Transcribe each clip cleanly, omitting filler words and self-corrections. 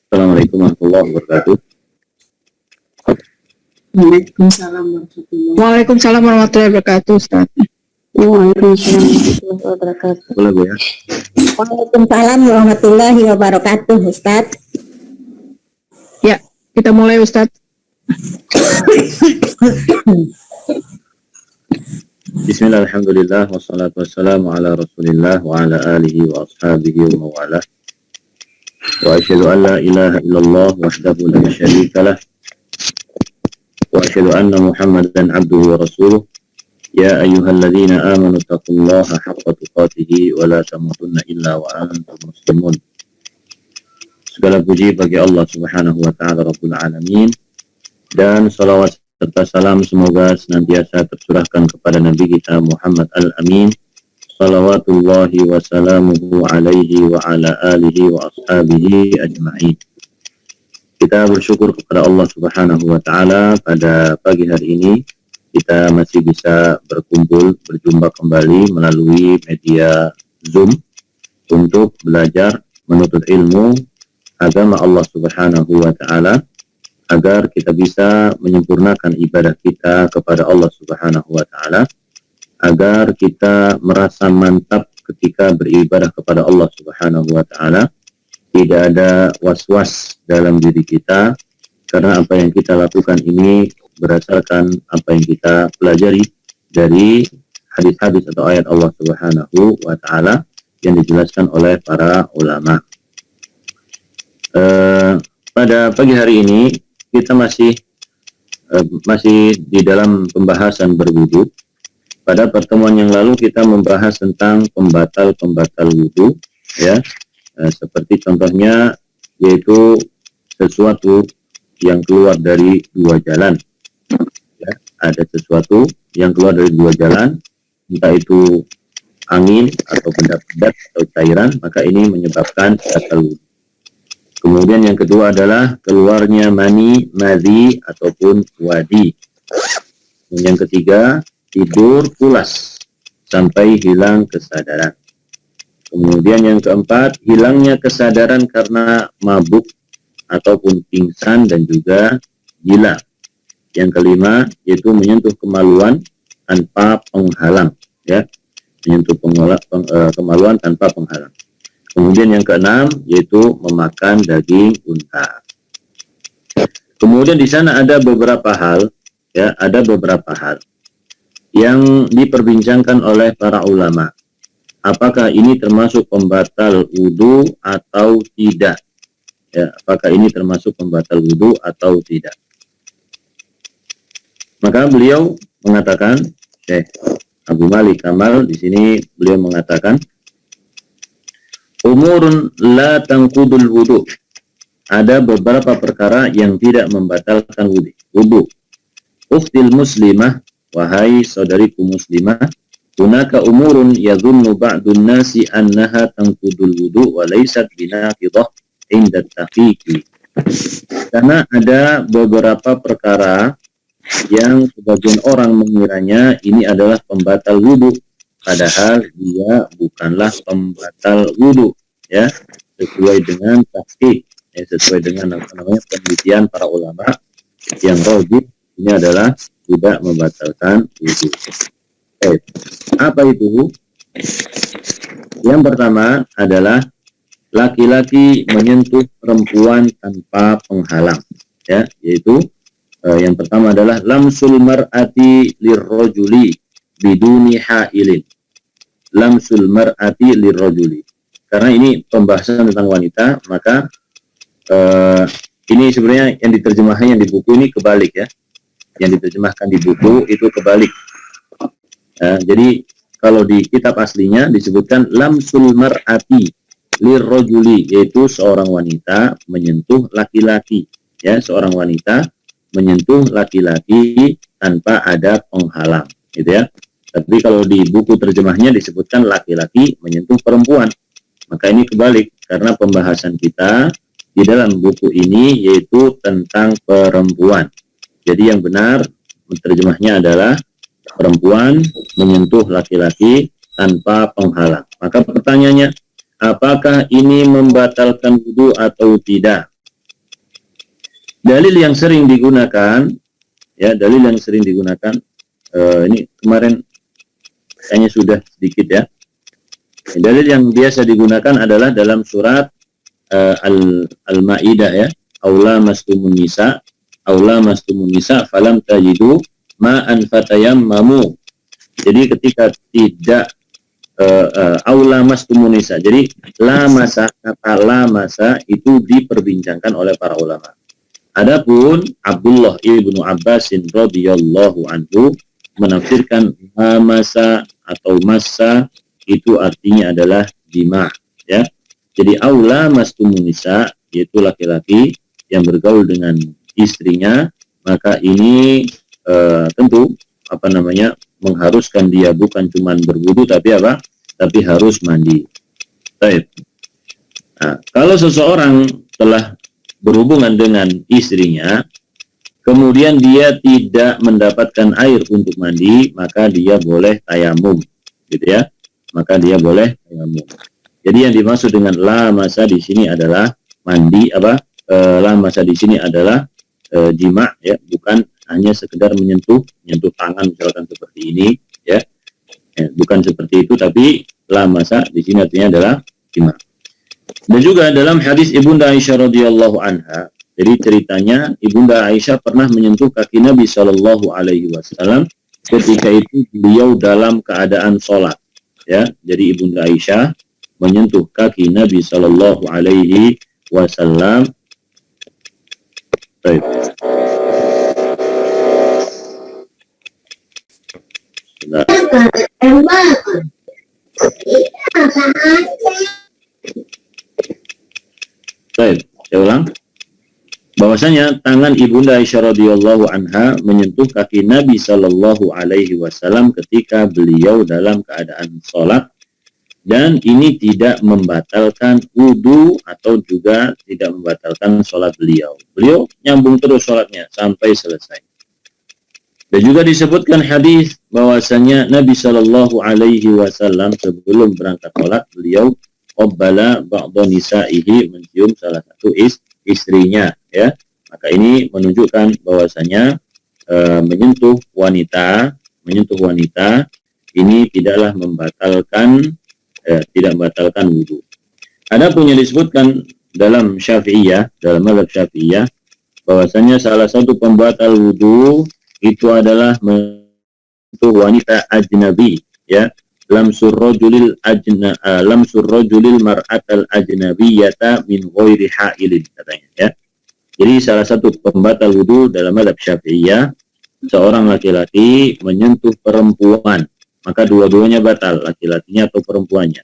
Assalamualaikum warahmatullahi wabarakatuh. Waalaikumsalam warahmatullahi wabarakatuh, Ustaz. Waalaikumsalam warahmatullahi wabarakatuh. Boleh Bu ya? Waalaikumsalam warahmatullahi wabarakatuh, Ustaz. Ya, kita mulai, Ustaz. Bismillah, alhamdulillah, wassalatu wassalamu ala rasulillah wa ala alihi wa ashabihi wa mawalah. Wa asyhadu an la ilaha illallah wahdahu la syarika lah. Wa asyhadu anna Muhammadan abduhu wa rasuluh. Ya ayyuhalladzina amanu taqullaha haqqa tuqatih wa la tamutunna illa wa antum muslimun. Segala puji bagi Allah Subhanahu wa taala Rabbul alamin, dan salawat serta salam semoga senantiasa tercurahkan kepada Nabi kita Muhammad al-Amin, salawatullahi wa salamuhu alaihi wa ala alihi wa ashabihi ajma'in. Kita bersyukur kepada Allah Subhanahu wa ta'ala pada pagi hari ini kita masih bisa berkumpul, berjumpa kembali melalui media Zoom untuk belajar menuntut ilmu agama Allah Subhanahu wa ta'ala, agar kita bisa menyempurnakan ibadah kita kepada Allah Subhanahu wa ta'ala, agar kita merasa mantap ketika beribadah kepada Allah Subhanahu wa ta'ala, tidak ada was-was dalam diri kita, karena apa yang kita lakukan ini berdasarkan apa yang kita pelajari dari hadis-hadis atau ayat Allah Subhanahu wa ta'ala yang dijelaskan oleh para ulama. Pada pagi hari ini kita masih di dalam pembahasan berwudu. Pada pertemuan yang lalu kita membahas tentang pembatal wudu, ya, seperti contohnya yaitu sesuatu yang keluar dari dua jalan. Ya, ada sesuatu yang keluar dari dua jalan, entah itu angin atau benda-benda atau cairan, maka ini menyebabkan batal wudu. Kemudian yang kedua adalah keluarnya mani, madhi, ataupun wadi. Dan yang ketiga, tidur pulas sampai hilang kesadaran. Kemudian yang keempat, hilangnya kesadaran karena mabuk ataupun pingsan dan juga gila. Yang kelima, yaitu menyentuh kemaluan tanpa penghalang. Ya, menyentuh kemaluan tanpa penghalang. Kemudian yang keenam yaitu memakan daging unta. Kemudian di sana ada beberapa hal, ya, ada beberapa hal yang diperbincangkan oleh para ulama. Apakah ini termasuk pembatal wudu atau tidak? Ya, apakah ini termasuk pembatal wudu atau tidak? Maka beliau mengatakan, Syekh Abu Malik Kamal di sini beliau mengatakan, umurun la tangkudul wudu. Ada beberapa perkara yang tidak membatalkan wudu. Ukhtil muslimah, wahai saudariku muslimah, hunaka umurun yadhunnu ba'dun nasi annaha tangkudul wudu wa laysat binaqidah inda taqiqi. Karena ada beberapa perkara yang sebagian orang mengiranya ini adalah pembatal wudu, padahal dia bukanlah pembatal wudu, ya, sesuai dengan tahqiq, ya, sesuai dengan penelitian para ulama yang rajih ini adalah tidak membatalkan wudu. Apa itu? Yang pertama adalah laki-laki menyentuh perempuan tanpa penghalang, ya, yaitu yang pertama adalah lamsul mar'ati lirrajuli biduni ha'ilin. Lamsul mar'ati lirrajuli. Karena ini pembahasan tentang wanita, maka ini sebenarnya yang diterjemahkan yang di buku ini kebalik, ya. Yang diterjemahkan di buku itu kebalik. Jadi kalau di kitab aslinya disebutkan lamsul mar'ati lirrajuli, yaitu seorang wanita menyentuh laki-laki, ya, seorang wanita menyentuh laki-laki tanpa ada penghalang, gitu ya. Tapi kalau di buku terjemahnya disebutkan laki-laki menyentuh perempuan, maka ini kebalik, karena pembahasan kita di dalam buku ini yaitu tentang perempuan. Jadi yang benar terjemahnya adalah perempuan menyentuh laki-laki tanpa penghalang. Maka pertanyaannya, apakah ini membatalkan wudu atau tidak? Dalil yang sering digunakan, ya, dalil yang sering digunakan, ini kemarin kayaknya sudah sedikit ya. Dalil yang biasa digunakan adalah dalam surat Al-Maidah ya, aula mastumun nisa falam tajidu ma'an fatayammamu. Jadi ketika tidak aula mastumun nisa, jadi kata la masa itu diperbincangkan oleh para ulama. Adapun Abdullah ibnu Abbasin radhiyallahu anhu menafsirkan masa atau masa itu artinya adalah jima, ya. Jadi aula mastumun nisa yaitu laki-laki yang bergaul dengan istrinya, maka ini tentu mengharuskan dia bukan cuma berwudu tapi apa? Tapi harus mandi. Baik. Nah, kalau seseorang telah berhubungan dengan istrinya, kemudian dia tidak mendapatkan air untuk mandi, maka dia boleh tayamum, gitu ya. Maka dia boleh tayamum. Jadi yang dimaksud dengan la masa di sini adalah mandi la masa di sini adalah jima, ya, bukan hanya sekedar menyentuh tangan misalkan seperti ini, ya. Bukan seperti itu, tapi la masa di sini artinya adalah jima. Dan juga dalam hadis Ibunda Aisyah radhiyallahu anha, jadi ceritanya Ibunda Aisyah pernah menyentuh kaki Nabi Shallallahu Alaihi Wasallam ketika itu beliau dalam keadaan sholat, ya. Jadi Ibunda Aisyah menyentuh kaki Nabi Shallallahu Alaihi Wasallam. Baik. Baik, saya ulang. Bahwasanya tangan Ibunda Aisyah radhiyallahu anha menyentuh kaki Nabi Shallallahu Alaihi Wasallam ketika beliau dalam keadaan sholat, dan ini tidak membatalkan wudu atau juga tidak membatalkan sholat beliau. Beliau nyambung terus sholatnya sampai selesai. Dan juga disebutkan hadis bahwasanya Nabi Shallallahu Alaihi Wasallam sebelum berangkat sholat beliau qabbala ba'dha nisa'ihi, mencium salah satu istrinya, ya. Maka ini menunjukkan bahwasanya menyentuh wanita ini tidaklah membatalkan wudu. Adapun yang disebutkan dalam Syafi'iyah, dalam mazhab Syafi'iyah, bahwasanya salah satu pembatal wudu itu adalah menyentuh wanita ajnabi, ya. Lamsur rajulil mar'atal ajnabiyata min ghairi ha'ilin, katanya, ya. Jadi salah satu pembatal wudu dalam mazhab Syafi'iyah, seorang laki-laki menyentuh perempuan, maka dua-duanya batal, laki-lakinya atau perempuannya.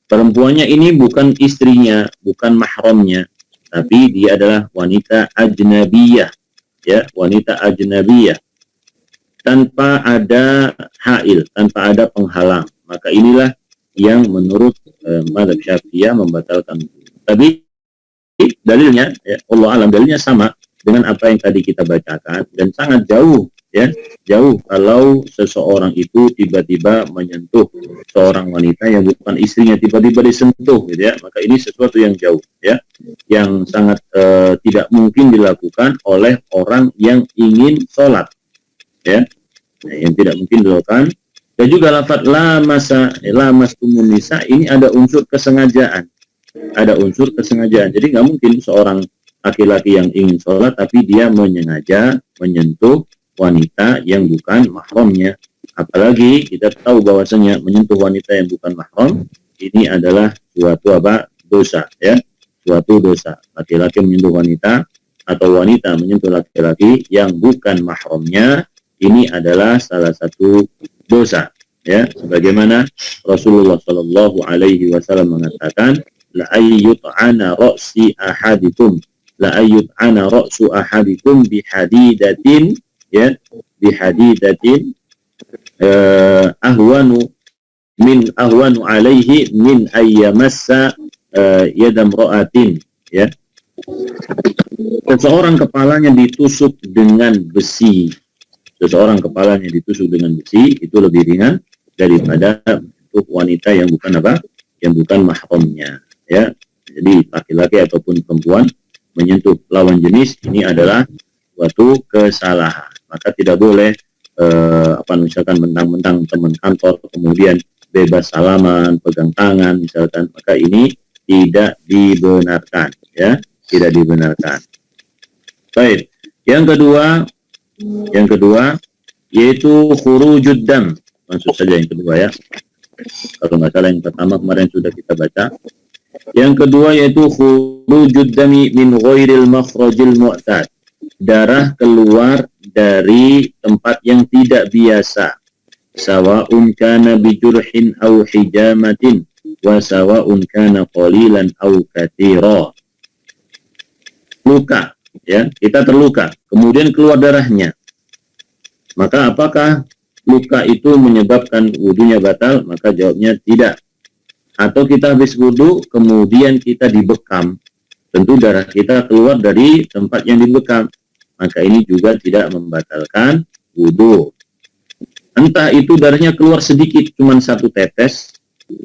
Perempuannya ini bukan istrinya, bukan mahramnya, tapi dia adalah wanita ajnabiyah, ya, wanita ajnabiyah tanpa ada hail, tanpa ada penghalang. Maka inilah yang menurut mazhab Syafi'iyah membatalkan. Tapi dalilnya, ya, Allah alam, dalilnya sama dengan apa yang tadi kita bacakan dan sangat jauh, ya, jauh kalau seseorang itu tiba-tiba menyentuh seorang wanita yang bukan istrinya, tiba-tiba disentuh, gitu ya. Maka ini sesuatu yang jauh, ya, yang sangat tidak mungkin dilakukan oleh orang yang ingin sholat, ya, yang tidak mungkin dilakukan. Dan juga lafaz la mastumun nisa ini ada unsur kesengajaan, jadi nggak mungkin seorang laki-laki yang ingin sholat tapi dia menyengaja menyentuh wanita yang bukan mahramnya. Apalagi kita tahu bahwasanya menyentuh wanita yang bukan mahram ini adalah suatu dosa, ya, suatu dosa. Laki-laki menyentuh wanita atau wanita menyentuh laki-laki yang bukan mahramnya, ini adalah salah satu dosa, ya. Sebagaimana Rasulullah Shallallahu Alaihi Wasallam mengatakan, la ayyut'ana ra'si ahadikum, la ayyut'ana ra'su ahadikum bihadidatin, ya, bihadidatin ahwanu alaihi min ayyamassa yadam ra'atin, ya. Seseorang kepalanya ditusuk dengan besi, itu lebih ringan daripada untuk wanita yang bukan mahramnya, ya. Jadi laki-laki ataupun perempuan menyentuh lawan jenis, ini adalah suatu kesalahan. Maka tidak boleh misalkan mentang-mentang teman kantor kemudian bebas salaman, pegang tangan misalkan, maka ini tidak dibenarkan, ya, tidak dibenarkan. Baik, yang kedua yaitu khurujud dam. Maksud saja yang kedua ya. Kalau nggak salah yang pertama kemarin sudah kita baca. Yang kedua yaitu khurujud dami min ghairil makhrajil mu'tad. Darah keluar dari tempat yang tidak biasa. Sawa'un kana bijurhin aw hijamatin wa sawa'un kana qalilan aw katsira. Luka, ya, kita terluka, kemudian keluar darahnya. Maka apakah luka itu menyebabkan wudunya batal? Maka jawabnya tidak. Atau kita habis wudu, kemudian kita dibekam, tentu darah kita keluar dari tempat yang dibekam, maka ini juga tidak membatalkan wudu. Entah itu darahnya keluar sedikit, cuma 1 tetes,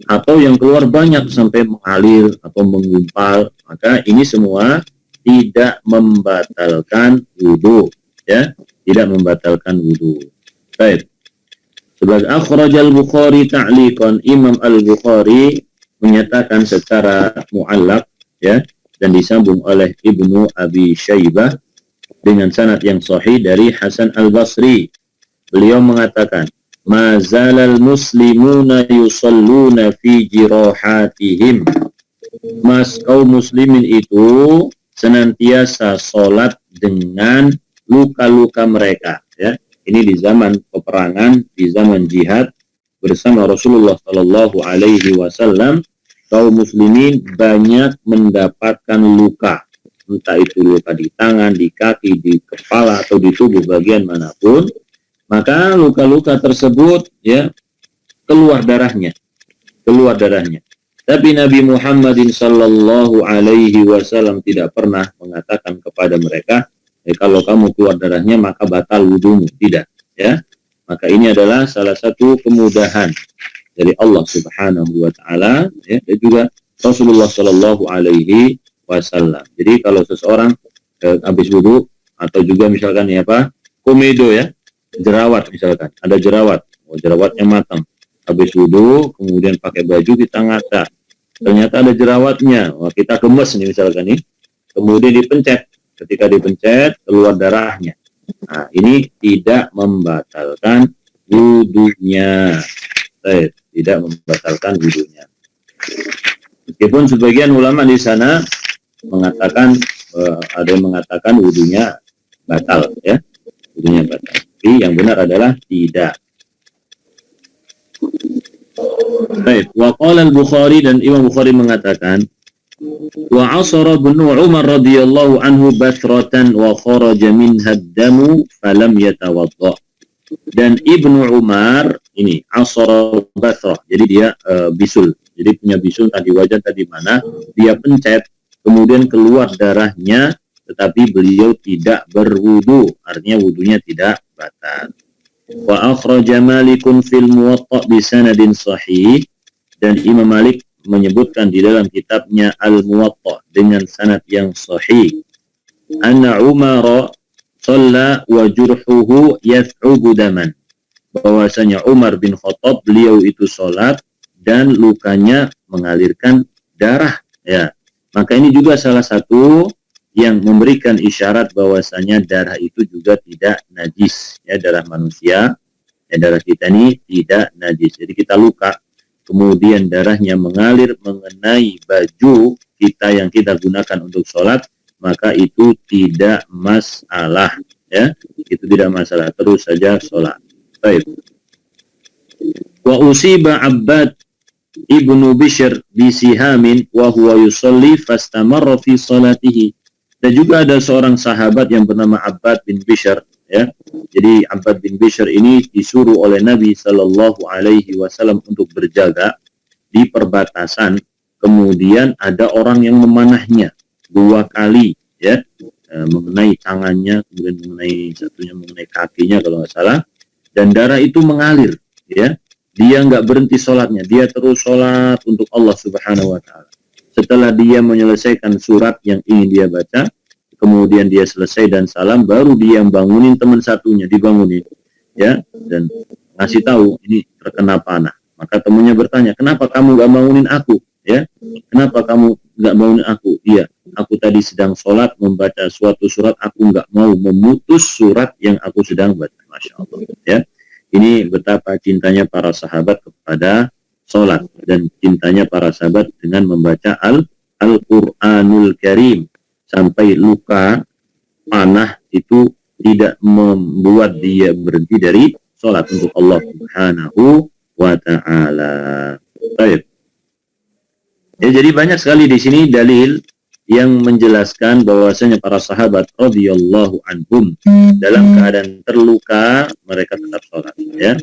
atau yang keluar banyak sampai mengalir atau menggumpal, maka ini semua tidak membatalkan wudu, ya, tidak membatalkan wudu. Baik. Sebagai akhrajal Bukhari ta'liqan, Imam Al-Bukhari menyatakan secara mu'allaq, ya, dan disambung oleh Ibnu Abi Syaibah dengan sanad yang sahih dari Hasan Al-Basri. Beliau mengatakan, mazalal muslimuna yusalluna fi jirahatihim. Kaum muslimin itu senantiasa sholat dengan luka-luka mereka, ya. Ini di zaman peperangan, di zaman jihad bersama Rasulullah Shallallahu Alaihi Wasallam, kaum muslimin banyak mendapatkan luka, entah itu luka di tangan, di kaki, di kepala atau di tubuh bagian manapun. Maka luka-luka tersebut, ya, keluar darahnya. Tapi Nabi Muhammadin Sallallahu Alaihi Wasallam tidak pernah mengatakan kepada mereka, kalau kamu keluar darahnya maka batal wudumu. Tidak, ya. Maka ini adalah salah satu kemudahan dari Allah Subhanahu Wa Taala, ya, dan juga Rasulullah Sallallahu Alaihi Wasallam. Jadi kalau seseorang habis wudu atau juga misalkan ya apa, komedo, ya, jerawat misalkan, ada jerawat, jerawatnya matang, habis wudu kemudian pakai baju kita ngaca, ternyata ada jerawatnya, kita gemes nih misalkan nih, kemudian dipencet, ketika dipencet keluar darahnya, nah ini tidak membatalkan wudunya, tidak membatalkan wudunya. Meskipun sebagian ulama di sana mengatakan ada yang mengatakan wudunya batal, ya, wudunya batal. Tapi yang benar adalah tidak. Baik, wa qala al-Bukhari, dan Imam Bukhari mengatakan, wa asara Ibnu Umar radhiyallahu anhu bathratan wa kharaja minha ad-damu falam yatawadda. Dan Ibnu Umar ini asara bathrah, jadi dia bisul. Jadi punya bisul tadi wajah tadi mana, dia pencet kemudian keluar darahnya, tetapi beliau tidak berwudu, artinya wudunya tidak batal. Wa akhraja Malikun fil Muwatta bi sanadin sahih, dan Imam Malik menyebutkan di dalam kitabnya Al-Muwatta dengan sanad yang sahih, anna Umar shalla wa jurhuhu yath'ubu daman, bahwasanya Umar bin Khattab, beliau itu salat dan lukanya mengalirkan darah, ya. Maka ini juga salah satu yang memberikan isyarat bahwasanya darah itu juga tidak najis, ya, darah manusia, ya, darah kita ini tidak najis. Jadi kita luka, kemudian darahnya mengalir mengenai baju kita yang kita gunakan untuk sholat, maka itu tidak masalah, ya, itu tidak masalah, terus saja sholat. Baik. Wa usiba Abbad Ibnu Bishr bisihamin wa huwa yusalli fastamarra fi salatihi. Dan juga ada seorang sahabat yang bernama Abbad bin Bishr, ya. Jadi Abbad bin Bishr ini disuruh oleh Nabi Sallallahu Alaihi Wasallam untuk berjaga di perbatasan. Kemudian ada orang yang memanahnya 2 kali, ya, mengenai tangannya, kemudian mengenai kakinya kalau nggak salah, dan darah itu mengalir, ya. Dia nggak berhenti sholatnya, dia terus sholat untuk Allah Subhanahu Wa Taala. Setelah dia menyelesaikan surat yang ingin dia baca, kemudian dia selesai dan salam, baru dia yang bangunin teman satunya, dibangunin, ya, dan ngasih tahu ini terkena panah. Maka temannya bertanya, kenapa kamu gak bangunin aku? Ya, kenapa kamu gak bangunin aku? Iya, aku tadi sedang sholat membaca suatu surat, aku gak mau memutus surat yang aku sedang baca. Masya Allah. Ya, ini betapa cintanya para sahabat kepada sholat dan cintanya para sahabat dengan membaca Al-Quranul Karim sampai luka panah itu tidak membuat dia berhenti dari sholat untuk Allah Subhanahu wa ta'ala. Baik. Ya, jadi banyak sekali di sini dalil yang menjelaskan bahwasanya para sahabat radhiyallahu anhum dalam keadaan terluka mereka tetap sholat, ya.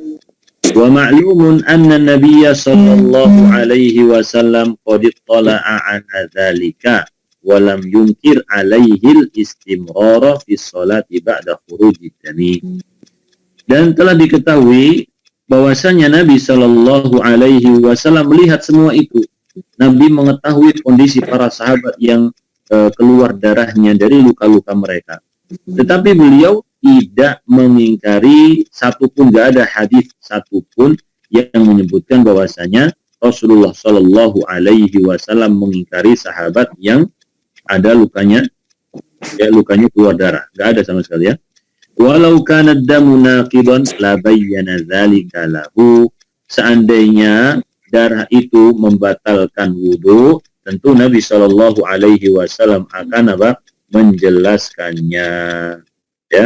Wa ma'lumun anna nabiyya sallallahu alaihi wasallam qad ittala'a 'ala dzalika wa lam yunkir 'alaihi al-istimrara fi sholati ba'da khurujid dami. Dan telah diketahui bahwasanya Nabi Shallallahu Alaihi Wasallam melihat semua itu. Nabi mengetahui kondisi para sahabat yang keluar darahnya dari luka-luka mereka. Tetapi beliau tidak mengingkari satupun, tidak ada hadis satupun yang menyebutkan bahwasanya Rasulullah Shallallahu Alaihi Wasallam mengingkari sahabat yang ada lukanya, ya, lukanya keluar darah. Tidak ada sama sekali, ya. Walau kana damu naqidan la bayyana dzalika lahu. Seandainya darah itu membatalkan wudu, tentu Nabi Shallallahu Alaihi Wasallam akan apa? Menjelaskannya, ya.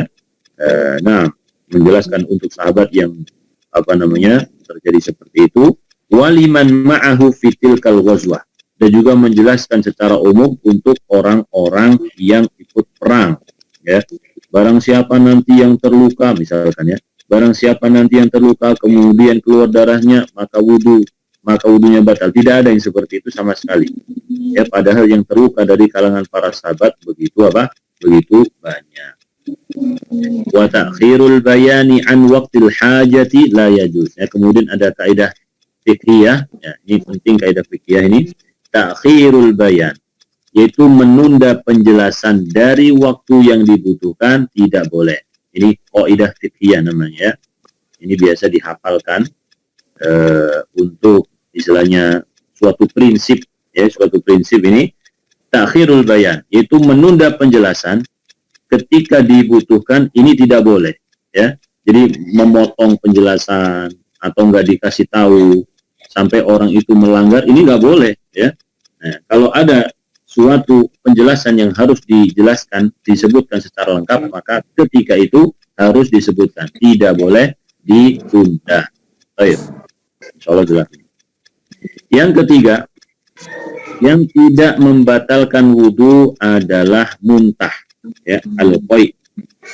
Nah, menjelaskan untuk sahabat yang apa namanya terjadi seperti itu. Waliman ma'ahu fitil kal ghazwah, dan juga menjelaskan secara umum untuk orang-orang yang ikut perang, ya. Barang siapa nanti yang terluka, misalkan, ya, barang siapa nanti yang terluka kemudian keluar darahnya, maka wudunya batal. Tidak ada yang seperti itu sama sekali. Ya, padahal yang terluka dari kalangan para sahabat begitu apa? Begitu banyak. Wa ta'khirul bayani an waqtil hajati la yajuz. Ya, kemudian ada kaidah fiqhiyah, ya, ini penting kaidah fiqhiyah ini, ta'khirul bayan, yaitu menunda penjelasan dari waktu yang dibutuhkan tidak boleh. Ini kaidah fiqhiyah namanya, ya. Ini biasa dihafalkan untuk istilahnya suatu prinsip, ya, suatu prinsip ini ta'khirul bayan, yaitu menunda penjelasan ketika dibutuhkan, ini tidak boleh, ya. Jadi memotong penjelasan atau enggak dikasih tahu sampai orang itu melanggar, ini enggak boleh, ya. Nah, kalau ada suatu penjelasan yang harus dijelaskan, disebutkan secara lengkap, maka ketika itu harus disebutkan, tidak boleh ditunda. Baik, insyaallah jelas. Yang ketiga, yang tidak membatalkan wudu adalah muntah, ya, al-qai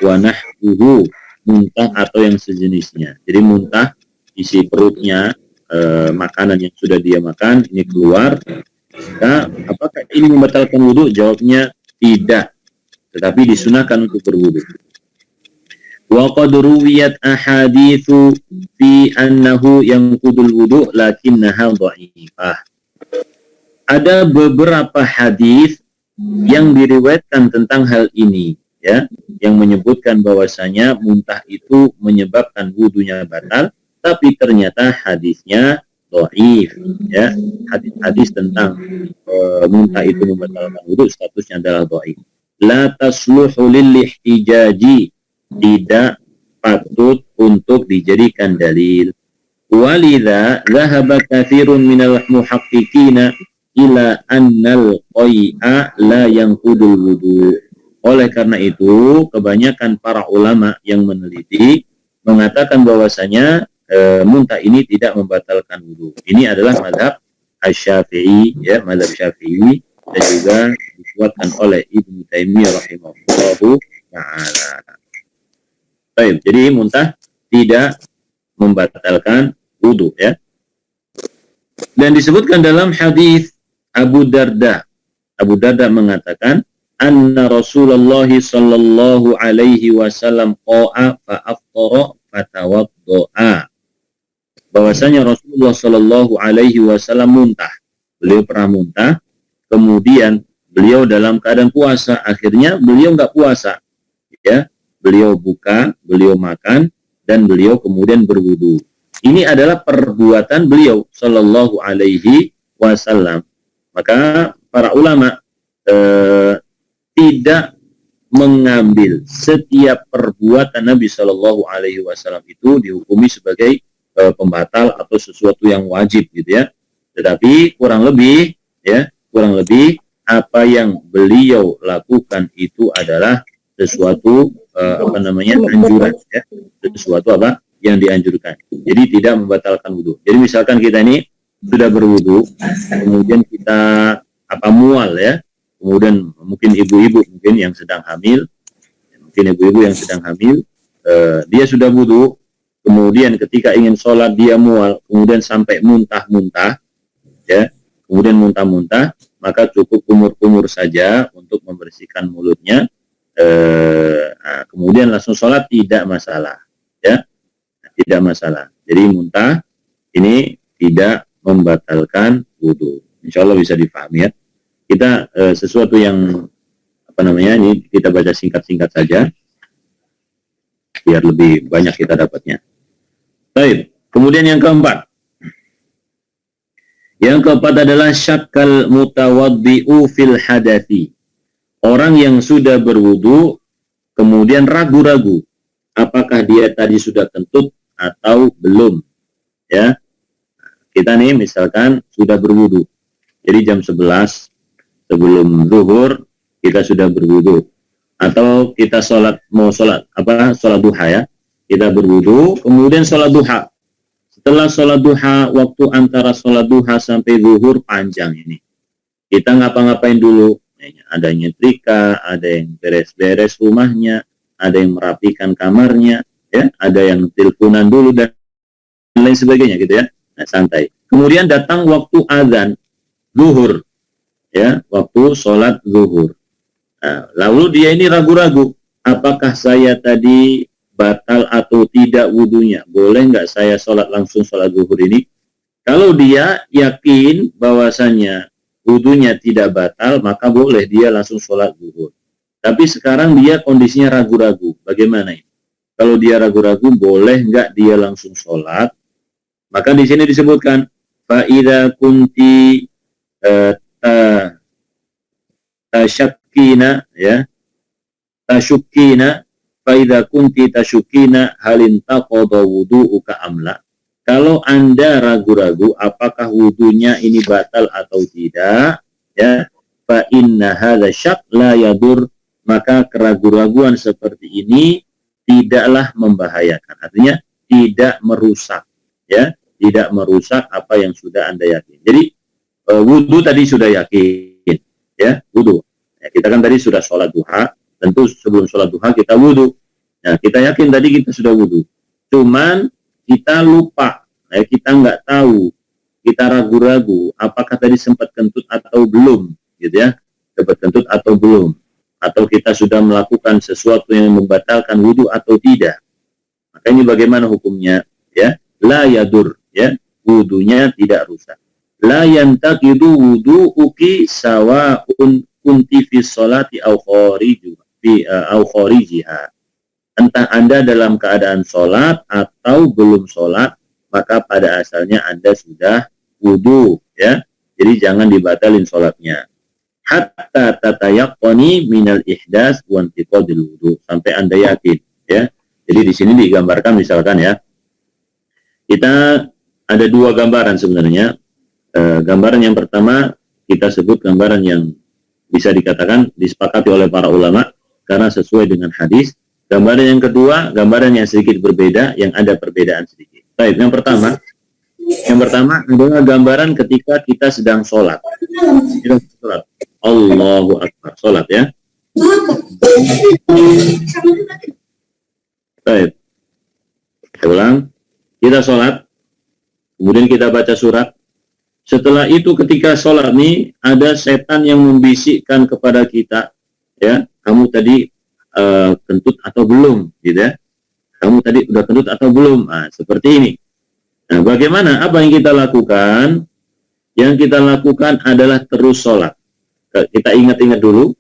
wa nahwuhu, muntah atau yang sejenisnya. Jadi muntah, isi perutnya makanan yang sudah dia makan ini keluar. Nah, apakah ini membatalkan wudu? Jawabnya tidak, tetapi disunahkan untuk berwudu. Wa qad ruwiyat ahaditsu fi annahu yanqudul wudu lakinnaha dhaifah. Ada beberapa hadis yang diriwayatkan tentang hal ini, ya, yang menyebutkan bahwasanya muntah itu menyebabkan wudunya batal, tapi ternyata hadisnya dhaif, ya. Hadis tentang muntah itu membatalkan wudu statusnya adalah dhaif. La tasluhu lil ihtijaji, tidak patut untuk dijadikan dalil. Walidha dhahaba katsirun minal muhaqqiqina ila annal qai'a la yanqudul wudu. Oleh karena itu, kebanyakan para ulama yang meneliti mengatakan bahwasanya muntah ini tidak membatalkan wudu. Ini adalah mazhab Asy-Syafi'i, ya, mazhab Syafi'i, dan juga dikuatkan oleh Ibnu Taimiyah rahimahullahu taala. Baik, jadi muntah tidak membatalkan wudu, ya. Dan disebutkan dalam hadis Abu Darda. Abu Darda mengatakan, anna Rasulullah sallallahu alaihi wasallam qa'a fa aftara fatawaddo'a. Bahwasanya Rasulullah sallallahu alaihi wasallam muntah. Beliau pernah muntah, kemudian beliau dalam keadaan puasa, akhirnya beliau nggak puasa, ya. Beliau buka, beliau makan, dan beliau kemudian berwudu. Ini adalah perbuatan beliau Shallallahu Alaihi Wasallam. Maka para ulama tidak mengambil setiap perbuatan Nabi Shallallahu Alaihi Wasallam itu dihukumi sebagai pembatal atau sesuatu yang wajib, gitu ya. Tetapi kurang lebih apa yang beliau lakukan itu adalah sesuatu anjuran, ya, sesuatu apa yang dianjurkan. Jadi tidak membatalkan wudu. Jadi misalkan kita ini sudah berwudu, kemudian kita mual, ya, kemudian mungkin ibu-ibu yang sedang hamil, dia sudah wudu, kemudian ketika ingin sholat dia mual, kemudian sampai muntah-muntah, ya, kemudian muntah-muntah, maka cukup kumur-kumur saja untuk membersihkan mulutnya. Kemudian langsung sholat, tidak masalah, ya, tidak masalah. Jadi muntah ini tidak membatalkan wudu. Insya Allah bisa difahami, ya. Kita sesuatu yang ini kita baca singkat-singkat saja biar lebih banyak kita dapatnya. Baik. Kemudian yang keempat adalah syakkal mutawaddi'u fil hadathi. Orang yang sudah berwudu kemudian ragu-ragu apakah dia tadi sudah kentut atau belum, ya. Kita nih misalkan sudah berwudu, jadi jam 11 sebelum zuhur kita sudah berwudu, atau kita sholat duha, ya, kita berwudu kemudian sholat duha. Setelah sholat duha, waktu antara sholat duha sampai zuhur panjang ini, kita ngapa-ngapain dulu? Ada yang nyetrika, ada yang beres-beres rumahnya, ada yang merapikan kamarnya, ya, ada yang teleponan dulu dan lain sebagainya, gitu, ya. Nah, santai. Kemudian datang waktu azan zuhur, ya, waktu sholat zuhur. Nah, lalu dia ini ragu-ragu, apakah saya tadi batal atau tidak wudunya? Boleh nggak saya langsung sholat zuhur ini? Kalau dia yakin bahwasanya wudunya tidak batal, maka boleh dia langsung sholat zuhur. Tapi sekarang dia kondisinya ragu-ragu. Bagaimana ini? Kalau dia ragu-ragu, boleh nggak dia langsung sholat? Maka di sini disebutkan, fa'idha kunti tasyakkina, ya, tasyukkina, fa'idha kunti tasyakkina halin taqadha wudu'uka amla. Kalau Anda ragu-ragu apakah wudunya ini batal atau tidak, ya, fa inna hadza syak la yadur, maka keraguan-raguan seperti ini tidaklah membahayakan. Artinya tidak merusak, ya, tidak merusak apa yang sudah Anda yakin. Jadi wudu tadi sudah yakin, ya, wudu. Ya, kita kan tadi sudah sholat duha, tentu sebelum sholat duha kita wudu. Nah, kita yakin tadi kita sudah wudu. Cuman kita lupa, kita nggak tahu, kita ragu-ragu apakah tadi sempat kentut atau belum, gitu, ya, sempat kentut atau belum, atau kita sudah melakukan sesuatu yang membatalkan wudu atau tidak. Maka ini bagaimana hukumnya, ya? La yadur, ya, wudunya tidak rusak. La yantaqidu wudu'uki sawa'un kunti fi sholati au kharijiha. Entah Anda dalam keadaan sholat atau belum sholat, maka pada asalnya Anda sudah wudu, ya. Jadi jangan dibatalin sholatnya. Hatta tatayaqqani minal ihdas wa intiqadil wudu, sampai Anda yakin, ya. Jadi di sini digambarkan misalkan, ya, kita ada dua gambaran sebenarnya. Gambaran yang pertama kita sebut gambaran yang bisa dikatakan disepakati oleh para ulama karena sesuai dengan hadis. Gambaran yang kedua, gambaran yang sedikit berbeda, yang ada perbedaan sedikit. Baik, yang pertama adalah gambaran ketika kita sedang sholat. Allahu Akbar, sholat, ya. Baik, saya ulang. Kita sholat, kemudian kita baca surat. Setelah itu ketika sholat ini ada setan yang membisikkan kepada kita, ya, kamu tadi kentut atau belum, gitu, ya. Kamu tadi udah kentut atau belum? Nah, seperti ini. Nah, bagaimana? Apa yang kita lakukan? Yang kita lakukan adalah terus sholat. kita ingat-ingat dulu.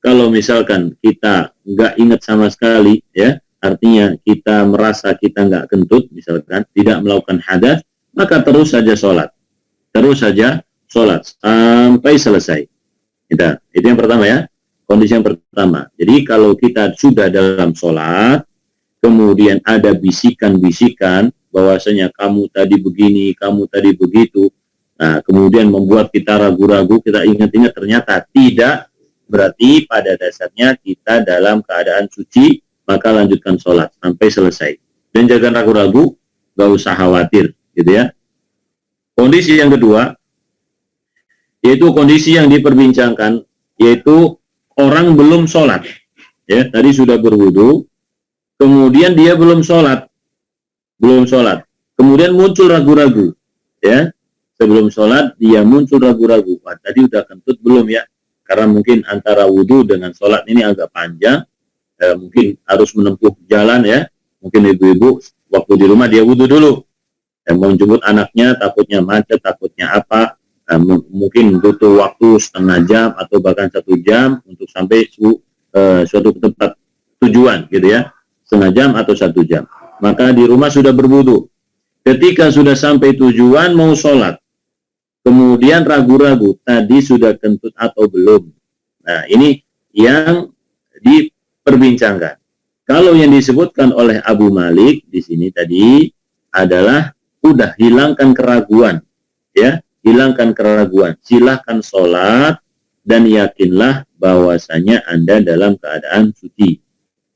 Kalau misalkan kita nggak ingat sama sekali, ya, artinya kita merasa kita nggak kentut, misalkan tidak melakukan hadas, maka terus saja sholat. Terus saja sholat sampai selesai. Itu yang pertama ya, kondisi yang pertama. Jadi kalau kita sudah dalam sholat, kemudian ada bisikan-bisikan, bahwasanya kamu tadi begini, kamu tadi begitu, nah kemudian membuat kita ragu-ragu, kita ingat-ingat ternyata tidak, berarti pada dasarnya kita dalam keadaan suci, maka lanjutkan sholat sampai selesai. Dan jangan ragu-ragu, gak usah khawatir, gitu ya. Kondisi yang kedua, yaitu kondisi yang diperbincangkan, yaitu orang belum sholat. Ya, tadi sudah berwudu, kemudian dia belum sholat. Kemudian muncul ragu-ragu. Ya, sebelum sholat dia muncul ragu-ragu. Wah, tadi udah kentut belum ya? Karena mungkin antara wudu dengan sholat ini agak panjang, mungkin harus menempuh jalan ya. Mungkin ibu-ibu waktu di rumah dia wudu dulu, mau jemput anaknya, takutnya macet, takutnya apa, mungkin butuh waktu setengah jam atau bahkan 1 jam untuk sampai suatu tempat tujuan gitu ya, setengah jam atau 1 jam. Maka di rumah sudah berwudu. Ketika sudah sampai tujuan mau sholat, kemudian ragu-ragu, tadi sudah kentut atau belum. Nah, ini yang diperbincangkan. Kalau yang disebutkan oleh Abu Malik di sini tadi adalah udah hilangkan keraguan, ya, hilangkan keraguan. Silahkan sholat dan yakinlah bahwasanya Anda dalam keadaan suci,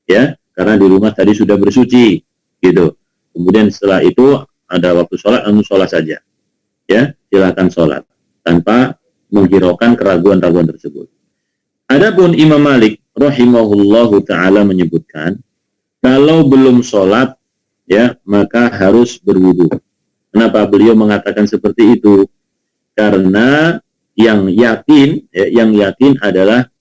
ya, karena di rumah tadi sudah bersuci, gitu. Kemudian setelah itu ada waktu sholat, anu sholat saja. Ya, silakan sholat tanpa menghiraukan keraguan-raguan tersebut. Adapun Imam Malik rahimahullahu taala menyebutkan kalau belum sholat ya maka harus berwudu. Kenapa beliau mengatakan seperti itu? Karena yang yakin adalah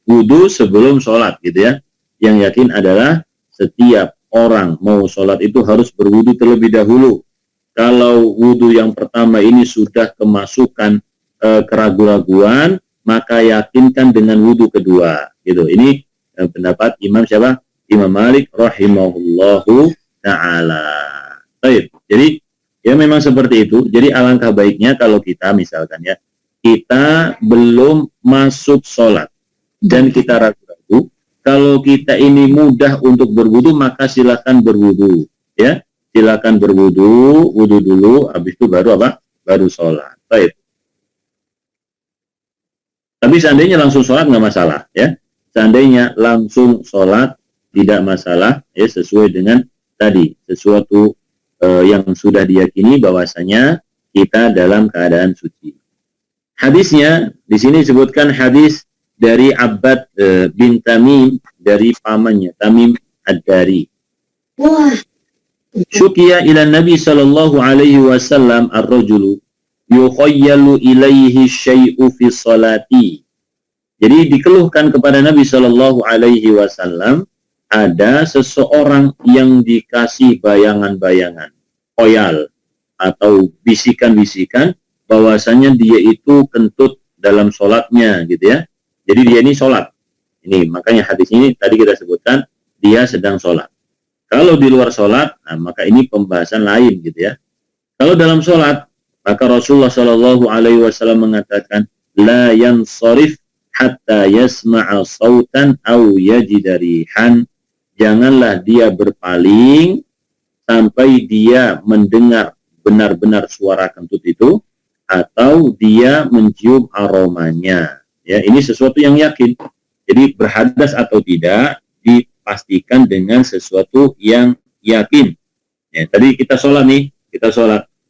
wudu sebelum sholat gitu ya. Yang yakin adalah setiap orang mau sholat itu harus berwudu terlebih dahulu. Kalau wudu yang pertama ini sudah kemasukan keraguan-raguan, maka yakinkan dengan wudu kedua. Gitu. Ini pendapat Imam siapa? Imam Malik rahimahullahu ta'ala. Baik. Jadi ya memang seperti itu. Jadi alangkah baiknya kalau kita misalkan ya, kita belum masuk sholat dan kita ragu-ragu. Kalau kita ini mudah untuk berwudu, maka silakan berwudu. Ya. Silakan wudu dulu, habis itu baru apa? Baru sholat. Baik. Tapi seandainya langsung sholat nggak masalah, ya. Seandainya langsung sholat tidak masalah, ya, sesuai dengan tadi sesuatu yang sudah diyakini bahwasanya kita dalam keadaan suci. Hadisnya di sini disebutkan hadis dari Abbad bin Tamim dari pamannya Tamim Ad-Dari. Wah. Syukiya ila Nabi sallallahu alaihi wasallam ar-rajulu yukhayyalu ilaihi syai'u fi salati. Jadi dikeluhkan kepada Nabi sallallahu alaihi wasallam ada seseorang yang dikasih bayangan-bayangan, khayal atau bisikan-bisikan bahwasanya dia itu kentut dalam sholatnya gitu ya. Jadi dia ini sholat. Ini makanya hadis ini tadi kita sebutkan dia sedang sholat. Kalau di luar sholat, nah, maka ini pembahasan lain gitu ya. Kalau dalam sholat, maka Rasulullah Shallallahu Alaihi Wasallam mengatakan, la yansarif hatta yasma'a sautan au yajidarihan. Janganlah dia berpaling sampai dia mendengar benar-benar suara kentut itu atau dia mencium aromanya. Ya, ini sesuatu yang yakin. Jadi berhadas atau tidak dipastikan dengan sesuatu yang yakin. Ya, tadi kita sholat nih,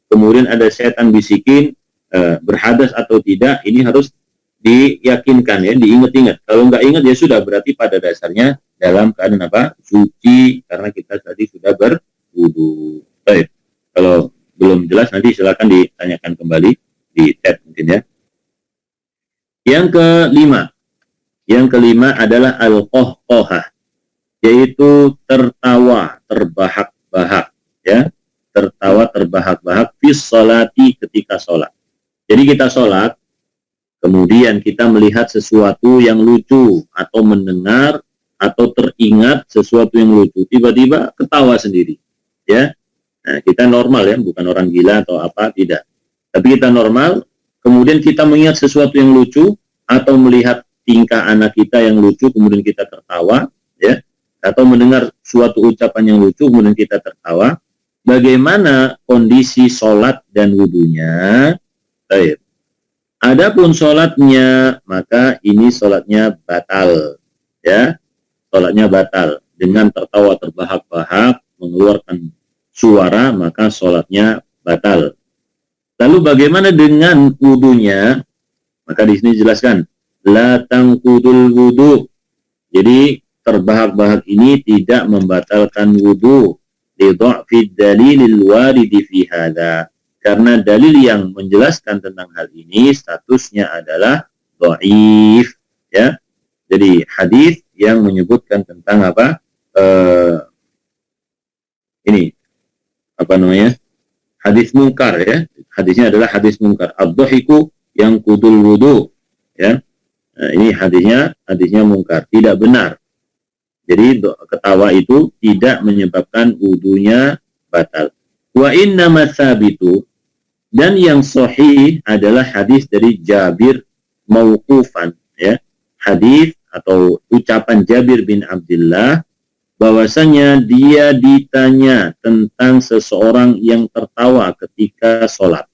kemudian ada setan bisikin berhadas atau tidak, ini harus diyakinkan ya, diingat-ingat. Kalau nggak ingat ya sudah, berarti pada dasarnya dalam keadaan apa? Suci, karena kita tadi sudah berwudu. Baik. Kalau belum jelas nanti silakan ditanyakan kembali di tab mungkin ya. Yang kelima adalah al-qahqahah, yaitu tertawa terbahak-bahak ya, tertawa terbahak-bahak fi sholati ketika sholat. Jadi kita sholat, kemudian kita melihat sesuatu yang lucu atau mendengar atau teringat sesuatu yang lucu, tiba-tiba ketawa sendiri, ya. Nah, kita normal ya, bukan orang gila atau apa, tidak. Tapi kita normal, kemudian kita mengingat sesuatu yang lucu atau melihat tingkah anak kita yang lucu, kemudian kita tertawa, ya. Atau mendengar suatu ucapan yang lucu, kemudian kita tertawa. Bagaimana kondisi sholat dan wudunya? Baik. Adapun sholatnya, maka ini sholatnya batal, ya. Sholatnya batal dengan tertawa terbahak-bahak, mengeluarkan suara, maka sholatnya batal. Lalu bagaimana dengan wudunya? Maka di sini jelaskan, la tangkudul wudu. Jadi terbahak-bahak ini tidak membatalkan wudu. Lidha'fid dalilil waridi fi hadza. Karena dalil yang menjelaskan tentang hal ini statusnya adalah dhaif, ya. Jadi hadis yang menyebutkan tentang apa? Ini apa namanya? Hadis mungkar, ya. Hadisnya adalah hadis mungkar. Ad-dhahiku yang kudul wudu, ya. Nah, ini hadisnya mungkar, tidak benar. Jadi ketawa itu tidak menyebabkan wudunya batal. Wa inna matsabitu, dan yang sahih adalah hadis dari Jabir mauqufan, ya. Hadis atau ucapan Jabir bin Abdullah bahwasanya dia ditanya tentang seseorang yang tertawa ketika sholat.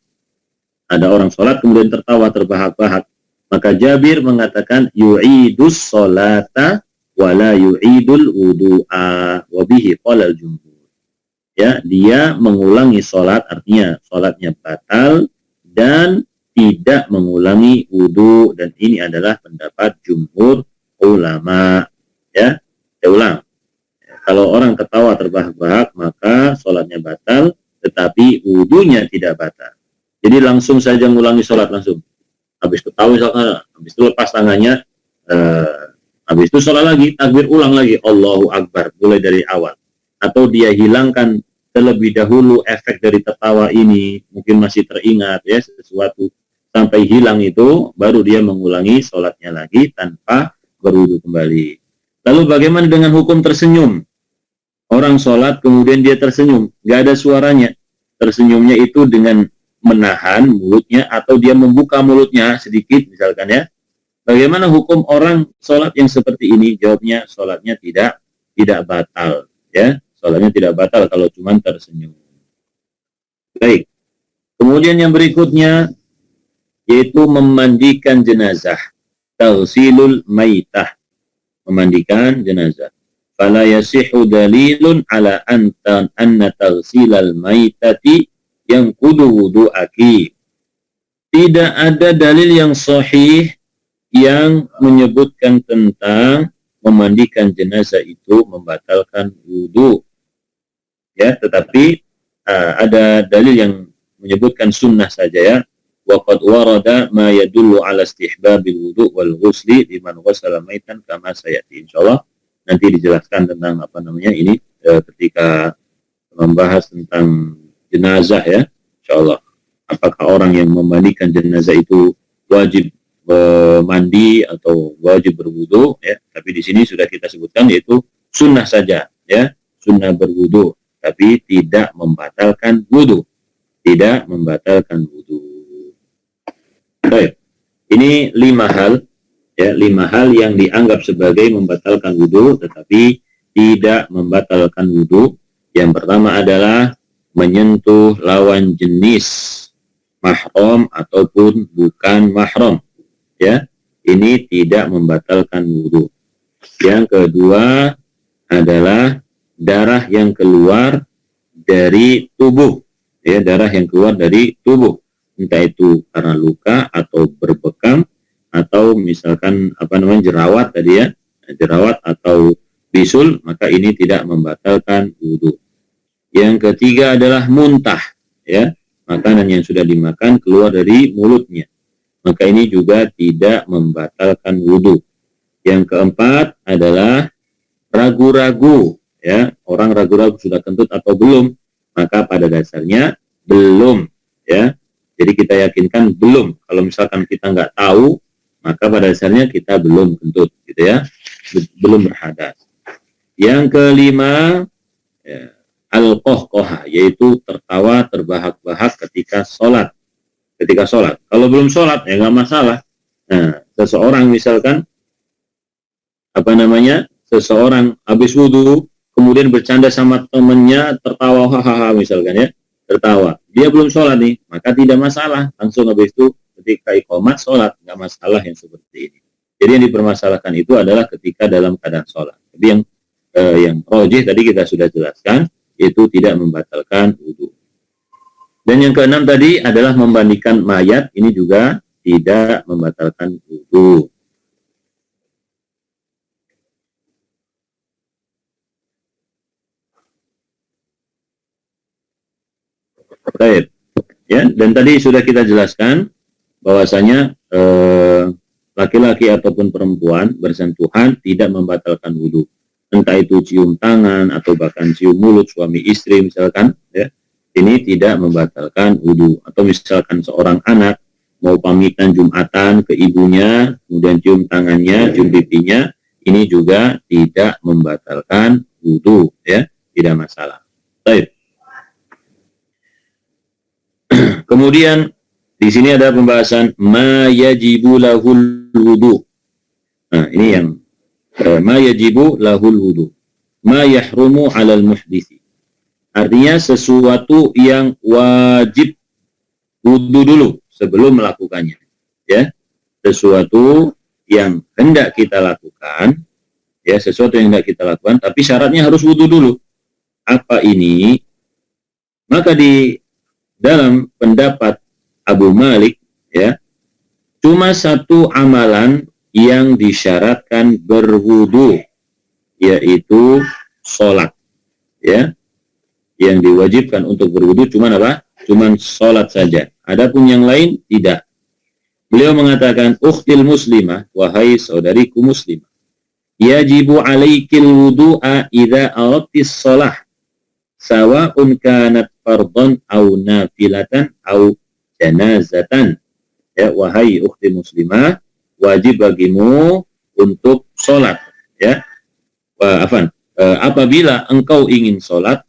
Ada orang sholat kemudian tertawa terbahak-bahak. Maka Jabir mengatakan yu'idus sholata wala yu'idul wudu'a wa bihi qala al-jumhur. Ya, dia mengulangi sholat, artinya sholatnya batal dan tidak mengulangi wudu, dan ini adalah pendapat jumhur ulama, ya. Saya ulang, kalau orang ketawa terbahak-bahak maka sholatnya batal, tetapi wudunya tidak batal. Jadi langsung saja mengulangi sholat, langsung habis ketawa misalkan, habis itu lepas tangannya, habis itu sholat lagi, takbir ulang lagi, Allahu Akbar, mulai dari awal. Atau dia hilangkan terlebih dahulu efek dari tertawa ini, mungkin masih teringat ya sesuatu, sampai hilang itu, baru dia mengulangi sholatnya lagi tanpa berwudu kembali. Lalu bagaimana dengan hukum tersenyum? Orang sholat kemudian dia tersenyum, nggak ada suaranya. Tersenyumnya itu dengan menahan mulutnya atau dia membuka mulutnya sedikit misalkan, ya. Bagaimana hukum orang sholat yang seperti ini? Jawabnya, sholatnya tidak batal, ya. Sholatnya tidak batal kalau cuma tersenyum. Baik. Kemudian yang berikutnya yaitu memandikan jenazah. Taghsilul maitah, memandikan jenazah. Fala yasihu dalilun ala anna taghsilal maitati yang kudu wudu'aki. Tidak ada dalil yang sahih yang menyebutkan tentang memandikan jenazah itu membatalkan wudu, ya. Tetapi ada dalil yang menyebutkan sunnah saja, ya. Waqad warada ma yadullu ala istihbabil wudu wal ghusli liman ghasala maitan kama sayati. Insyaallah nanti dijelaskan tentang apa namanya ini ketika membahas tentang jenazah, ya. Insyaallah apakah orang yang memandikan jenazah itu wajib mandi atau wajib berwudu, ya. Tapi di sini sudah kita sebutkan yaitu sunnah saja, ya. Sunnah berwudu tapi tidak membatalkan wudu. Tidak membatalkan wudu. Baik. Ini 5 hal, ya, 5 hal yang dianggap sebagai membatalkan wudu tetapi tidak membatalkan wudu. Yang pertama adalah menyentuh lawan jenis mahram ataupun bukan mahram, ya. Ini tidak membatalkan wudu. Yang kedua adalah darah yang keluar dari tubuh, ya, darah yang keluar dari tubuh, entah itu karena luka atau berbekam atau misalkan apa namanya jerawat tadi, ya, jerawat atau bisul, maka ini tidak membatalkan wudu. Yang ketiga adalah muntah, ya, makanan yang sudah dimakan keluar dari mulutnya, maka ini juga tidak membatalkan wudu. Yang keempat adalah ragu-ragu, ya, orang ragu-ragu sudah kentut atau belum, maka pada dasarnya belum, ya. Jadi kita yakinkan belum. Kalau misalkan kita nggak tahu, maka pada dasarnya kita belum kentut, gitu ya, belum berhadas. Yang kelima, ya, al-qohqoha, yaitu tertawa terbahak-bahak ketika sholat. Ketika sholat. Kalau belum sholat, ya nggak masalah. Nah, seseorang misalkan, seseorang habis wudhu, kemudian bercanda sama temennya, tertawa, hahaha misalkan ya, tertawa. Dia belum sholat nih, maka tidak masalah. Langsung habis itu, ketika iqamat sholat, nggak masalah yang seperti ini. Jadi yang dipermasalahkan itu adalah ketika dalam keadaan sholat. Jadi yang rojih tadi kita sudah jelaskan, itu tidak membatalkan wudhu. Dan yang keenam tadi adalah membandingkan mayat, ini juga tidak membatalkan wudhu. Baik. Ya, dan tadi sudah kita jelaskan bahwasanya laki-laki ataupun perempuan bersentuhan tidak membatalkan wudhu. Entah itu cium tangan atau bahkan cium mulut suami istri misalkan, ya, ini tidak membatalkan wudhu. Atau misalkan seorang anak mau pamitan Jumatan ke ibunya, kemudian cium tangannya, cium pipinya, ini juga tidak membatalkan wudhu, ya, tidak masalah. Baik. Kemudian di sini ada pembahasan ma yajibu lahul wudu. Nah, ini yang ma yajibu lahul wudu, ma yahrumu 'alal muhditsi. Artinya sesuatu yang wajib wudu dulu sebelum melakukannya, ya. Sesuatu yang hendak kita lakukan, ya, sesuatu yang hendak kita lakukan tapi syaratnya harus wudu dulu. Apa ini? Maka di dalam pendapat Abu Malik, ya, cuma satu amalan yang disyaratkan berwudu, yaitu sholat, ya. Yang diwajibkan untuk berwudu cuma apa? Cuman sholat saja. Adapun yang lain tidak. Beliau mengatakan, ukhtil muslimah, wahai saudariku muslimah, yajibu alaikil wudu'a idza aradtis sholah, sawa'un kanat fardhan au nafilatan au janazatan. Ya, wahai ukhti muslimah, wajib bagimu untuk sholat, ya. Apabila engkau ingin sholat,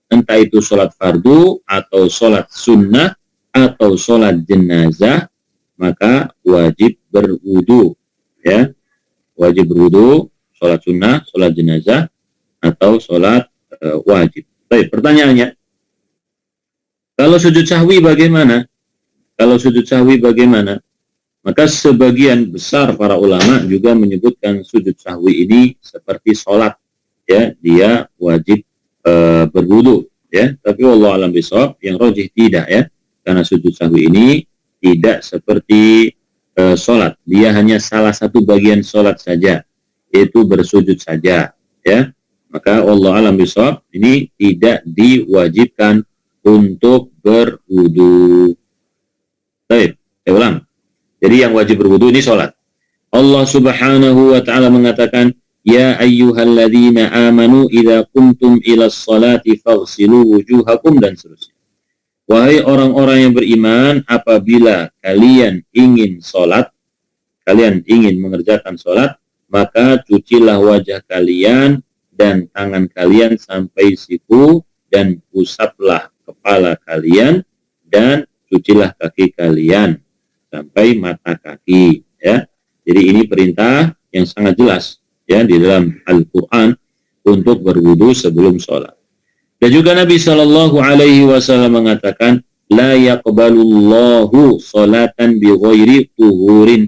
entah itu sholat fardu atau sholat sunnah atau sholat jenazah, maka wajib berwudu, ya. Wajib berwudu, sholat sunnah, sholat jenazah atau sholat wajib. Baik, pertanyaannya, kalau sujud sahwi bagaimana? Kalau sujud sahwi bagaimana? Maka sebagian besar para ulama juga menyebutkan sujud sahwi ini seperti sholat, ya, dia wajib berwudu, ya. Tapi wallahu a'lam bishawab, yang rajih tidak, ya, karena sujud sahwi ini tidak seperti sholat. Dia hanya salah satu bagian sholat saja, yaitu bersujud saja, ya. Maka wallahu a'lam bishawab, ini tidak diwajibkan untuk berwudu. Baik, saya ulang. Jadi yang wajib berwudu ini sholat. Allah subhanahu wa ta'ala mengatakan, ya ayyuhalladzina amanu idza qumtum ilas salati faghsilu wujuhakum, dan seterusnya. Wahai orang-orang yang beriman, apabila kalian ingin sholat, kalian ingin mengerjakan sholat, maka cucilah wajah kalian dan tangan kalian sampai siku, dan usaplah kepala kalian, dan cucilah kaki kalian sampai mata kaki, ya. Jadi ini perintah yang sangat jelas, ya, di dalam Al-Quran untuk berwudu sebelum sholat. Dan juga Nabi Shallallahu Alaihi Wasallam mengatakan, la yaqbalullahu sholatan bi ghairi tuhurin.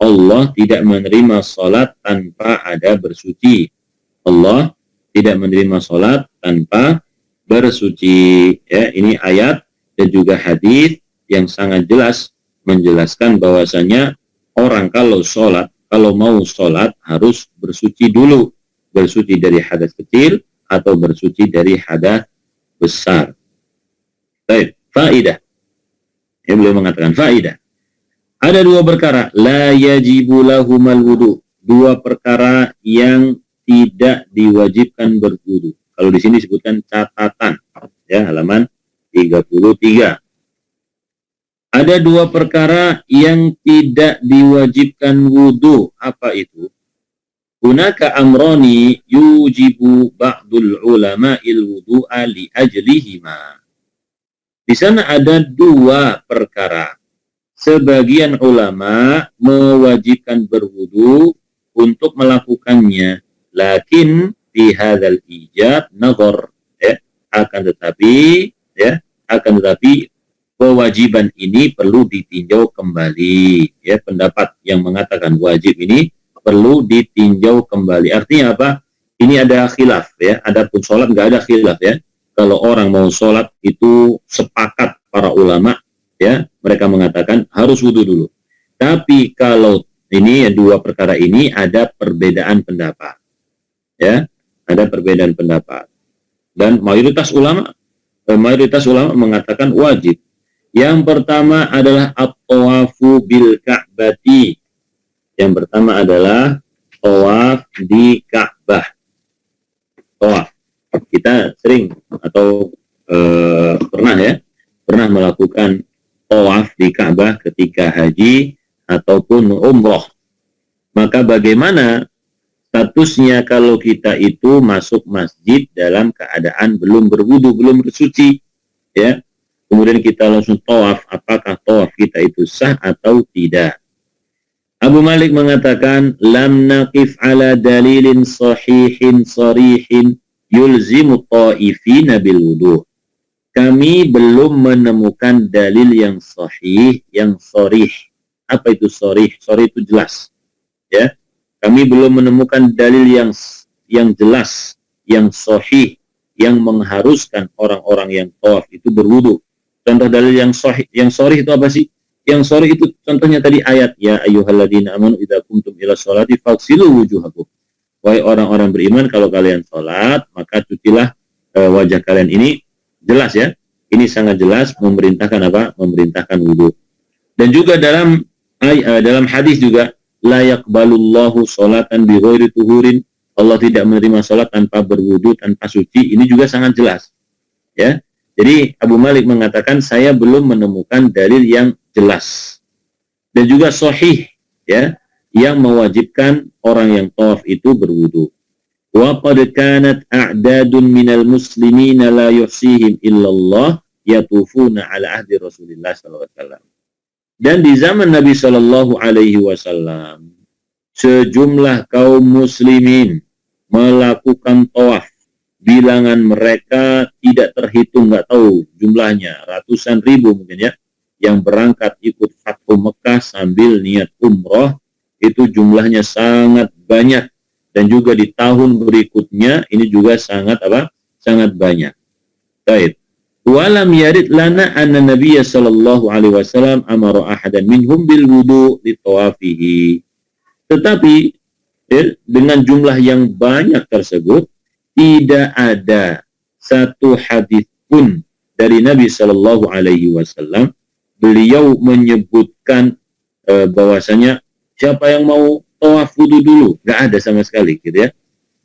Allah tidak menerima sholat tanpa ada bersuci. Allah tidak menerima sholat tanpa bersuci, ya. Ini ayat dan juga hadis yang sangat jelas menjelaskan bahwasanya orang kalau sholat, kalau mau sholat harus bersuci dulu, bersuci dari hadas kecil atau bersuci dari hadas besar. Baik, faidah. Ya, beliau mengatakan faidah. Ada dua perkara, la yajibu lahumal wudu, dua perkara yang tidak diwajibkan berwudu. Kalau di sini disebutkan catatan, ya, halaman 33. Ada dua perkara yang tidak diwajibkan wudu. Apa itu? Hunaka amrani yujibu ba'dul ulama'il wudu'a li ajlihima. Di sana ada dua perkara. Sebagian ulama mewajibkan berwudu untuk melakukannya. Lakin fi hadzal ijab nazar, ya. Akan tetapi kewajiban ini perlu ditinjau kembali, ya. Pendapat yang mengatakan wajib ini perlu ditinjau kembali. Artinya apa? Ini ada khilaf, ya. Adapun sholat nggak ada khilaf, ya. Kalau orang mau sholat itu sepakat para ulama, ya, mereka mengatakan harus wudu dulu. Tapi kalau ini dua perkara ini ada perbedaan pendapat, ya, ada perbedaan pendapat. Dan mayoritas ulama mengatakan wajib. Yang pertama adalah at-tawafu bil Ka'bati. Yang pertama adalah tawaf di Ka'bah. Tawaf. Kita sering atau pernah melakukan tawaf di Ka'bah ketika haji ataupun umroh. Maka bagaimana statusnya kalau kita itu masuk masjid dalam keadaan belum berwudu, belum bersuci, ya? Kemudian kita langsung tawaf, apakah tawaf kita itu sah atau tidak? Abu Malik mengatakan, lam naqif ala dalilin sahihin sarihin yulzimu ta'ifina bil wudu. Kami belum menemukan dalil yang sahih, yang sharih. Apa itu sharih? Sharih itu jelas, ya. Kami belum menemukan dalil yang jelas, yang sahih, yang mengharuskan orang-orang yang tawaf itu berwudu. Contoh dalil yang sharih itu apa sih? Yang sharih itu contohnya tadi ayat, ya ayyuhalladzina amanu idza qumtum ila sholati faghsilu wujuhakum. Wahai orang-orang beriman, kalau kalian sholat, maka cucilah wajah kalian. Ini jelas, ya. Ini sangat jelas memerintahkan apa? Memerintahkan wudu. Dan juga dalam hadis juga, la yaqbalullahu sholatan bi ghairi tuhurin. Allah tidak menerima sholat tanpa berwudu, tanpa suci. Ini juga sangat jelas, ya. Jadi Abu Malik mengatakan saya belum menemukan dalil yang jelas dan juga sahih, ya, yang mewajibkan orang yang tawaf itu berwudu. Wa qad kanat a'dadun minal muslimina la yuhsihim illallah yatufuna ala ahdi Rasulillah sallallahu alaihi wasallam. Dan di zaman Nabi sallallahu alaihi wasallam sejumlah kaum muslimin melakukan tawaf. Bilangan mereka tidak terhitung, nggak tahu jumlahnya, ratusan ribu mungkin, ya, yang berangkat ikut Fathu Mekah sambil niat umroh. Itu jumlahnya sangat banyak. Dan juga di tahun berikutnya ini juga sangat banyak. Baik. Walam yarid lana anna Nabiya sallallahu alaihi wasallam amara ahadan minhum bil wudu li tawafihi. Tetapi dengan jumlah yang banyak tersebut tidak ada satu hadis pun dari Nabi Shallallahu Alaihi Wasallam beliau menyebutkan bahwasanya siapa yang mau tawaf wudu dulu, nggak ada sama sekali, gitu, ya.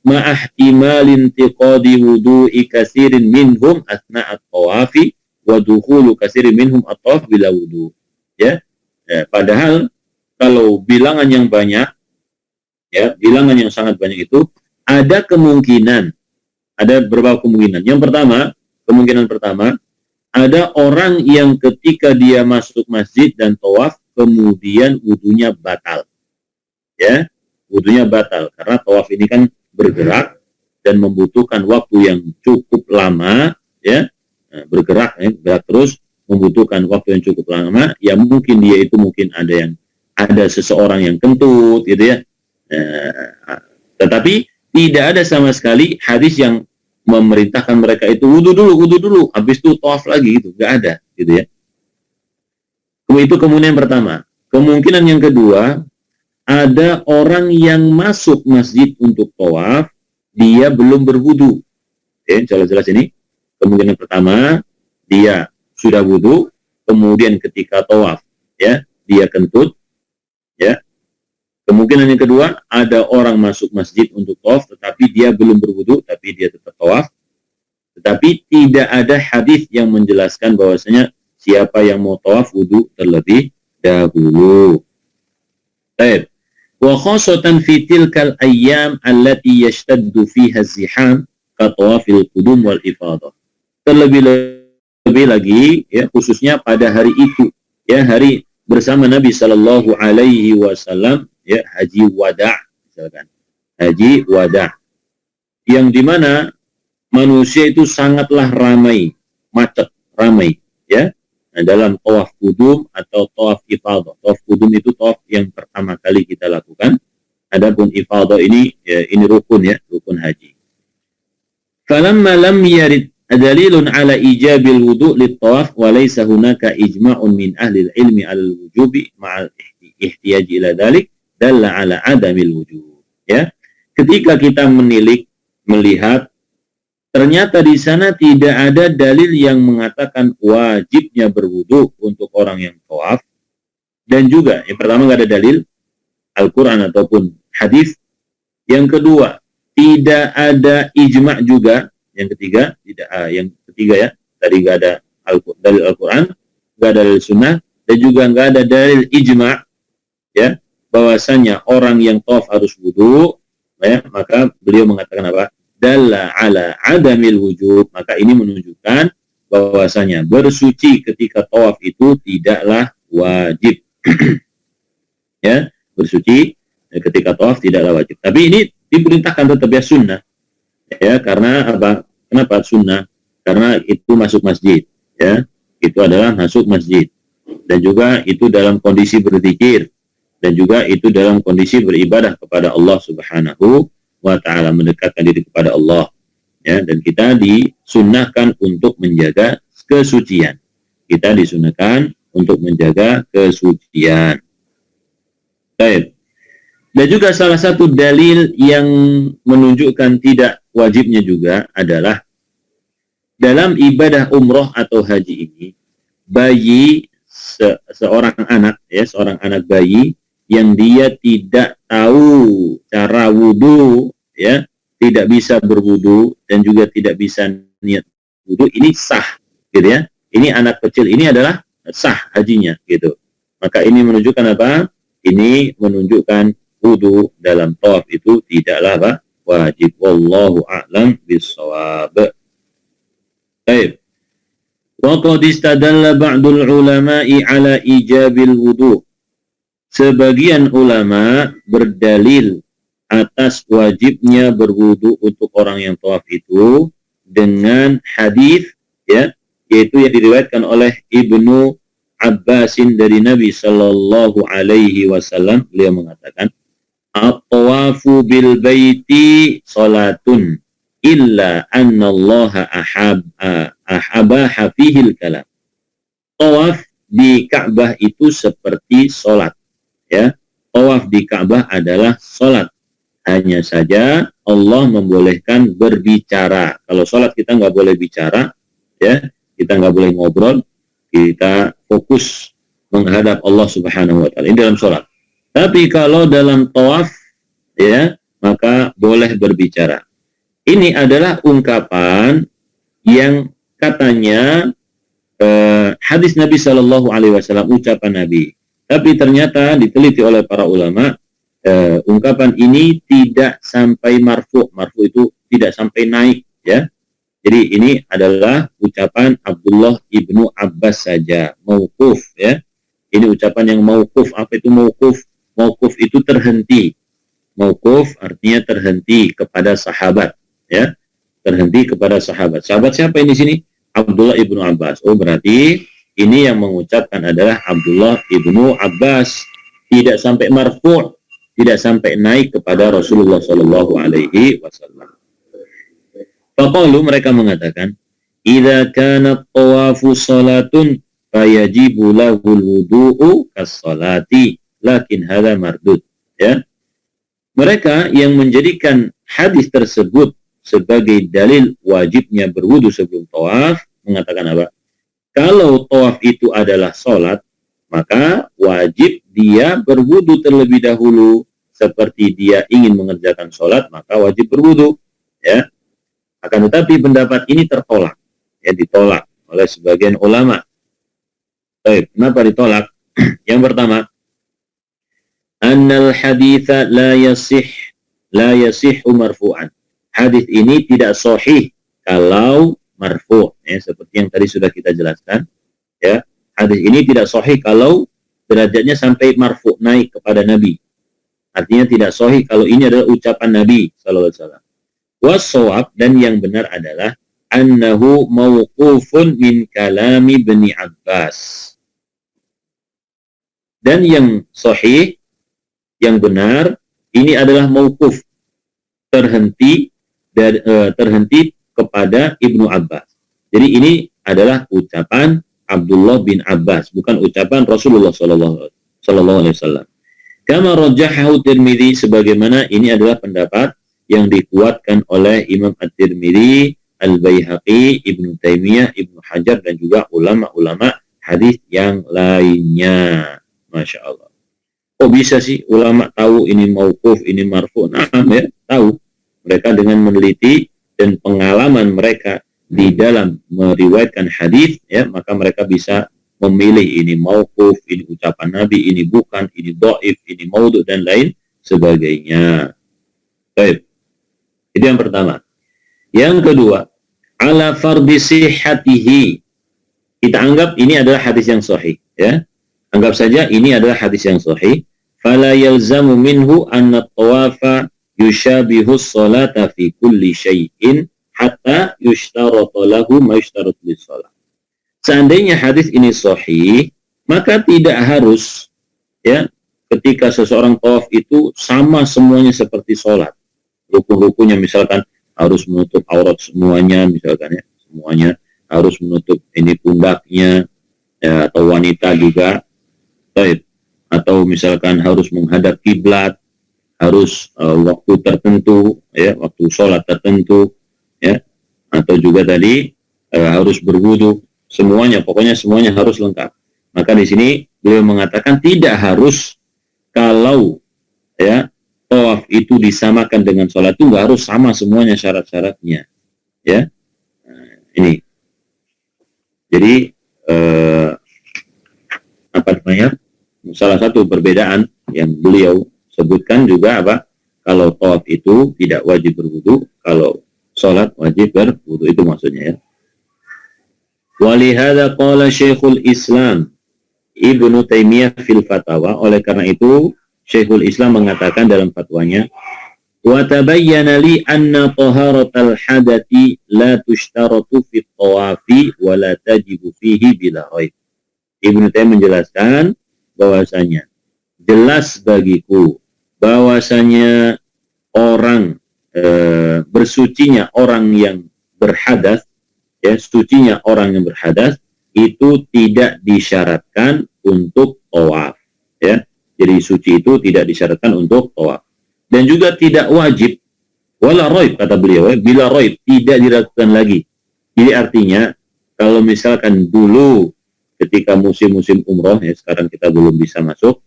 Ma'ah imalin tiqadi wudu'i kasirin minhum asna'at tawafi wa dukhulu kasirin minhum at-tawaf bila wudu, ya. Padahal kalau bilangan yang banyak, ya, bilangan yang sangat banyak itu ada kemungkinan. Ada beberapa kemungkinan. Yang pertama, kemungkinan pertama, ada orang yang ketika dia masuk masjid dan tawaf, kemudian wudunya batal. Ya, wudunya batal. Karena tawaf ini kan bergerak dan membutuhkan waktu yang cukup lama, ya. Bergerak terus, membutuhkan waktu yang cukup lama. Ya mungkin dia itu ada seseorang yang kentut, gitu, ya. Tetapi tidak ada sama sekali hadis yang memerintahkan mereka itu wudu dulu, habis itu tawaf lagi, gitu. Nggak ada, gitu, ya. Itu kemungkinan pertama. Kemungkinan yang kedua, ada orang yang masuk masjid untuk tawaf, dia belum berwudu. Oke, jelas-jelas ini. Kemungkinan pertama, dia sudah wudu, kemudian ketika tawaf, ya, dia kentut, ya. Kemungkinan yang kedua, ada orang masuk masjid untuk tawaf, tetapi dia belum berwudu, tapi dia tetap tawaf. Tetapi tidak ada hadis yang menjelaskan bahwasanya siapa yang mau tawaf wudu terlebih dahulu. Baik. Wa khassatan fi tilkal ayyam allati yashtaddu fiha az-ziham ka tawafil qudum wal ifadah. Terlebih lagi ya, khususnya pada hari itu, ya, hari bersama Nabi sallallahu alaihi wasallam, ya, haji wada', misalkan haji wada', yang dimana manusia itu sangatlah ramai, macet, ramai, ya. Nah, dalam tawaf qudum atau tawaf ifadah. Tawaf qudum itu tawaf yang pertama kali kita lakukan. Adapun ifadah ini, ya, ini rukun, ya, rukun haji. Falamma lam yarid dalilun ala ijabil wudu' lit tawaf wa laysa hunaka ijma'un min ahli ilmi ala wujubi ma'al ihtiyaj ila dhalik dalla ala adamil wujub. Ya. Ketika kita melihat ternyata di sana tidak ada dalil yang mengatakan wajibnya berwudu untuk orang yang tawaf, dan juga yang pertama nggak ada dalil Al-Quran ataupun hadis. Yang kedua, tidak ada ijma' juga. Yang ketiga, ya, tadi nggak ada dalil Al-Quran, nggak ada dalil Sunnah, dan juga nggak ada dalil ijma', ya, bahwasanya orang yang tawaf harus wudu. Ya, maka beliau mengatakan apa? Dalla ala adamil wujub, maka ini menunjukkan bahwasanya bersuci ketika tawaf itu tidaklah wajib. Ya, bersuci ketika tawaf tidaklah wajib. Tapi ini diperintahkan tetap ya sunnah. Ya, karena apa? Kenapa sunnah? Karena itu masuk masjid, ya. Itu adalah masuk masjid. Dan juga itu dalam kondisi berzikir, dan juga itu dalam kondisi beribadah kepada Allah Subhanahu wa ta'ala, mendekatkan diri kepada Allah, ya. Dan kita disunnahkan untuk menjaga kesucian. Kita disunnahkan untuk menjaga kesucian. Baik. Dan juga salah satu dalil yang menunjukkan tidak wajibnya juga adalah dalam ibadah umroh atau haji ini, bayi seorang anak, ya, seorang anak bayi yang dia tidak tahu cara wudu, ya, tidak bisa berwudu dan juga tidak bisa niat wudu, ini sah, gitu ya. Ini anak kecil ini adalah sah hajinya, gitu. Maka ini menunjukkan apa? Ini menunjukkan wudu dalam tawaf itu tidaklah apa? Wajib. Wallahu a'lam bissawab. Baik. Wa qad istadalla ba'dul ulama'i ala ijabil wudu. Sebagian ulama berdalil atas wajibnya berwudu untuk orang yang tawaf itu dengan hadis, ya, yaitu yang diriwayatkan oleh Ibnu Abbasin dari Nabi sallallahu alaihi wasallam. Beliau mengatakan, at-tawafu bil baiti salatun illa anna Allah ahabaha fihil kalam. Tawaf di Ka'bah itu seperti salat. Ya, tawaf di Ka'bah adalah salat. Hanya saja Allah membolehkan berbicara. Kalau salat kita nggak boleh bicara, ya, kita nggak boleh ngobrol, kita fokus menghadap Allah Subhanahu wa ta'ala. Ini dalam salat. Tapi kalau dalam tawaf, ya, maka boleh berbicara. Ini adalah ungkapan yang katanya hadis Nabi Shallallahu Alaihi Wasallam, ucapan Nabi. Tapi ternyata diteliti oleh para ulama, ungkapan ini tidak sampai marfu. Marfu itu tidak sampai naik, ya. Jadi ini adalah ucapan Abdullah ibnu Abbas saja, mauquf, ya. Ini ucapan yang mauquf. Apa itu mauquf? Mauquf itu terhenti. Mauquf artinya terhenti kepada sahabat, ya. Terhenti kepada sahabat. Sahabat siapa ini sini? Abdullah ibnu Abbas. Oh, berarti ini yang mengucapkan adalah Abdullah ibnu Abbas. Tidak sampai marfu', tidak sampai naik kepada Rasulullah Shallallahu Alaihi Wasallam. Faqalu, mereka mengatakan, idza kana tawafu salatun fayajibu lahul wudu'u kas-salati, lakin hadza mardud. Ya. Mereka yang menjadikan hadis tersebut sebagai dalil wajibnya berwudu sebelum tawaf mengatakan apa? Kalau tawaf itu adalah salat, maka wajib dia berwudu terlebih dahulu. Seperti dia ingin mengerjakan salat, maka wajib berwudu, ya. Akan tetapi pendapat ini tertolak, ya, ditolak oleh sebagian ulama. Baik, kenapa ditolak? Yang pertama, annal haditha la yasihhu marfu'an. Hadis ini tidak sahih kalau marfu', ya, seperti yang tadi sudah kita jelaskan, ya. Hadis ini tidak sahih kalau derajatnya sampai marfu', naik kepada Nabi. Artinya tidak sahih kalau ini adalah ucapan Nabi sallallahu alaihi wasallam. Was-shawab, dan yang benar adalah annahu mauqufun min kalami Ibni Abbas. Dan yang sahih, yang benar, ini adalah mauquf, terhenti kepada Ibnu Abbas. Jadi ini adalah ucapan Abdullah bin Abbas, bukan ucapan Rasulullah sallallahu alaihi wasallam. Kama rajjahahu Tirmidzi, sebagaimana ini adalah pendapat yang dikuatkan oleh Imam At-Tirmidzi, Al-Baihaqi, Ibnu Taimiyah, Ibnu Hajar, dan juga ulama-ulama hadis yang lainnya. Masya Allah. Kok bisa sih ulama tahu ini mauquf, ini marfu'? Nah, ya, tahu. Mereka dengan meneliti dan pengalaman mereka di dalam meriwayatkan hadis, ya, maka mereka bisa memilih ini mauquf, ini ucapan Nabi, ini bukan, ini dhaif, ini maudhu', dan lain sebagainya. Baik. Itu yang pertama. Yang kedua, ala fardhi sihhatihi. Kita anggap ini adalah hadis yang sahih, ya. Anggap saja ini adalah hadis yang sahih. Fala yalzamu minhu anna tawafa yushabihu as-salata fi kulli syai'in hatta yushtarata lahu ma yushtaratu lis-shalah. Seandainya hadis ini sahih, maka tidak harus, ya, ketika seseorang tawaf itu sama semuanya seperti sholat. Rukun-rukunnya misalkan harus menutup aurat semuanya, misalkan, ya, semuanya harus menutup ini pundaknya, ya, atau wanita juga, atau misalkan harus menghadap kiblat, harus waktu tertentu, ya, waktu sholat tertentu, ya, atau juga tadi harus berwudu. Semuanya, pokoknya semuanya harus lengkap. Maka di sini beliau mengatakan tidak harus, kalau, ya, tawaf itu disamakan dengan sholat, itu nggak harus sama semuanya syarat-syaratnya, ya. Nah, ini. Jadi apa namanya? Salah satu perbedaan yang beliau sebutkan juga apa? Kalau tawaf itu tidak wajib berwudu, kalau sholat wajib berwudu, itu maksudnya, ya. Walihada qala Syekhul Islam Ibnu Taimiyah fil Fatawa. Oleh karena itu Syekhul Islam mengatakan dalam fatwanya, wa tabayyana li anna taharatal hadathi la tushtaratu fi tawafi wa la tajibu fihi bila raib. Ibnu Taimiyah menjelaskan bahwasanya jelas bagiku bahwasanya orang bersucinya orang yang berhadas, ya, sucinya orang yang berhadas itu tidak disyaratkan untuk tawaf, ya. Jadi suci itu tidak disyaratkan untuk tawaf, dan juga tidak wajib wala raib, kata beliau, bila raib, tidak diragukan lagi. Jadi artinya kalau misalkan dulu ketika musim-musim umroh, ya, sekarang kita belum bisa masuk,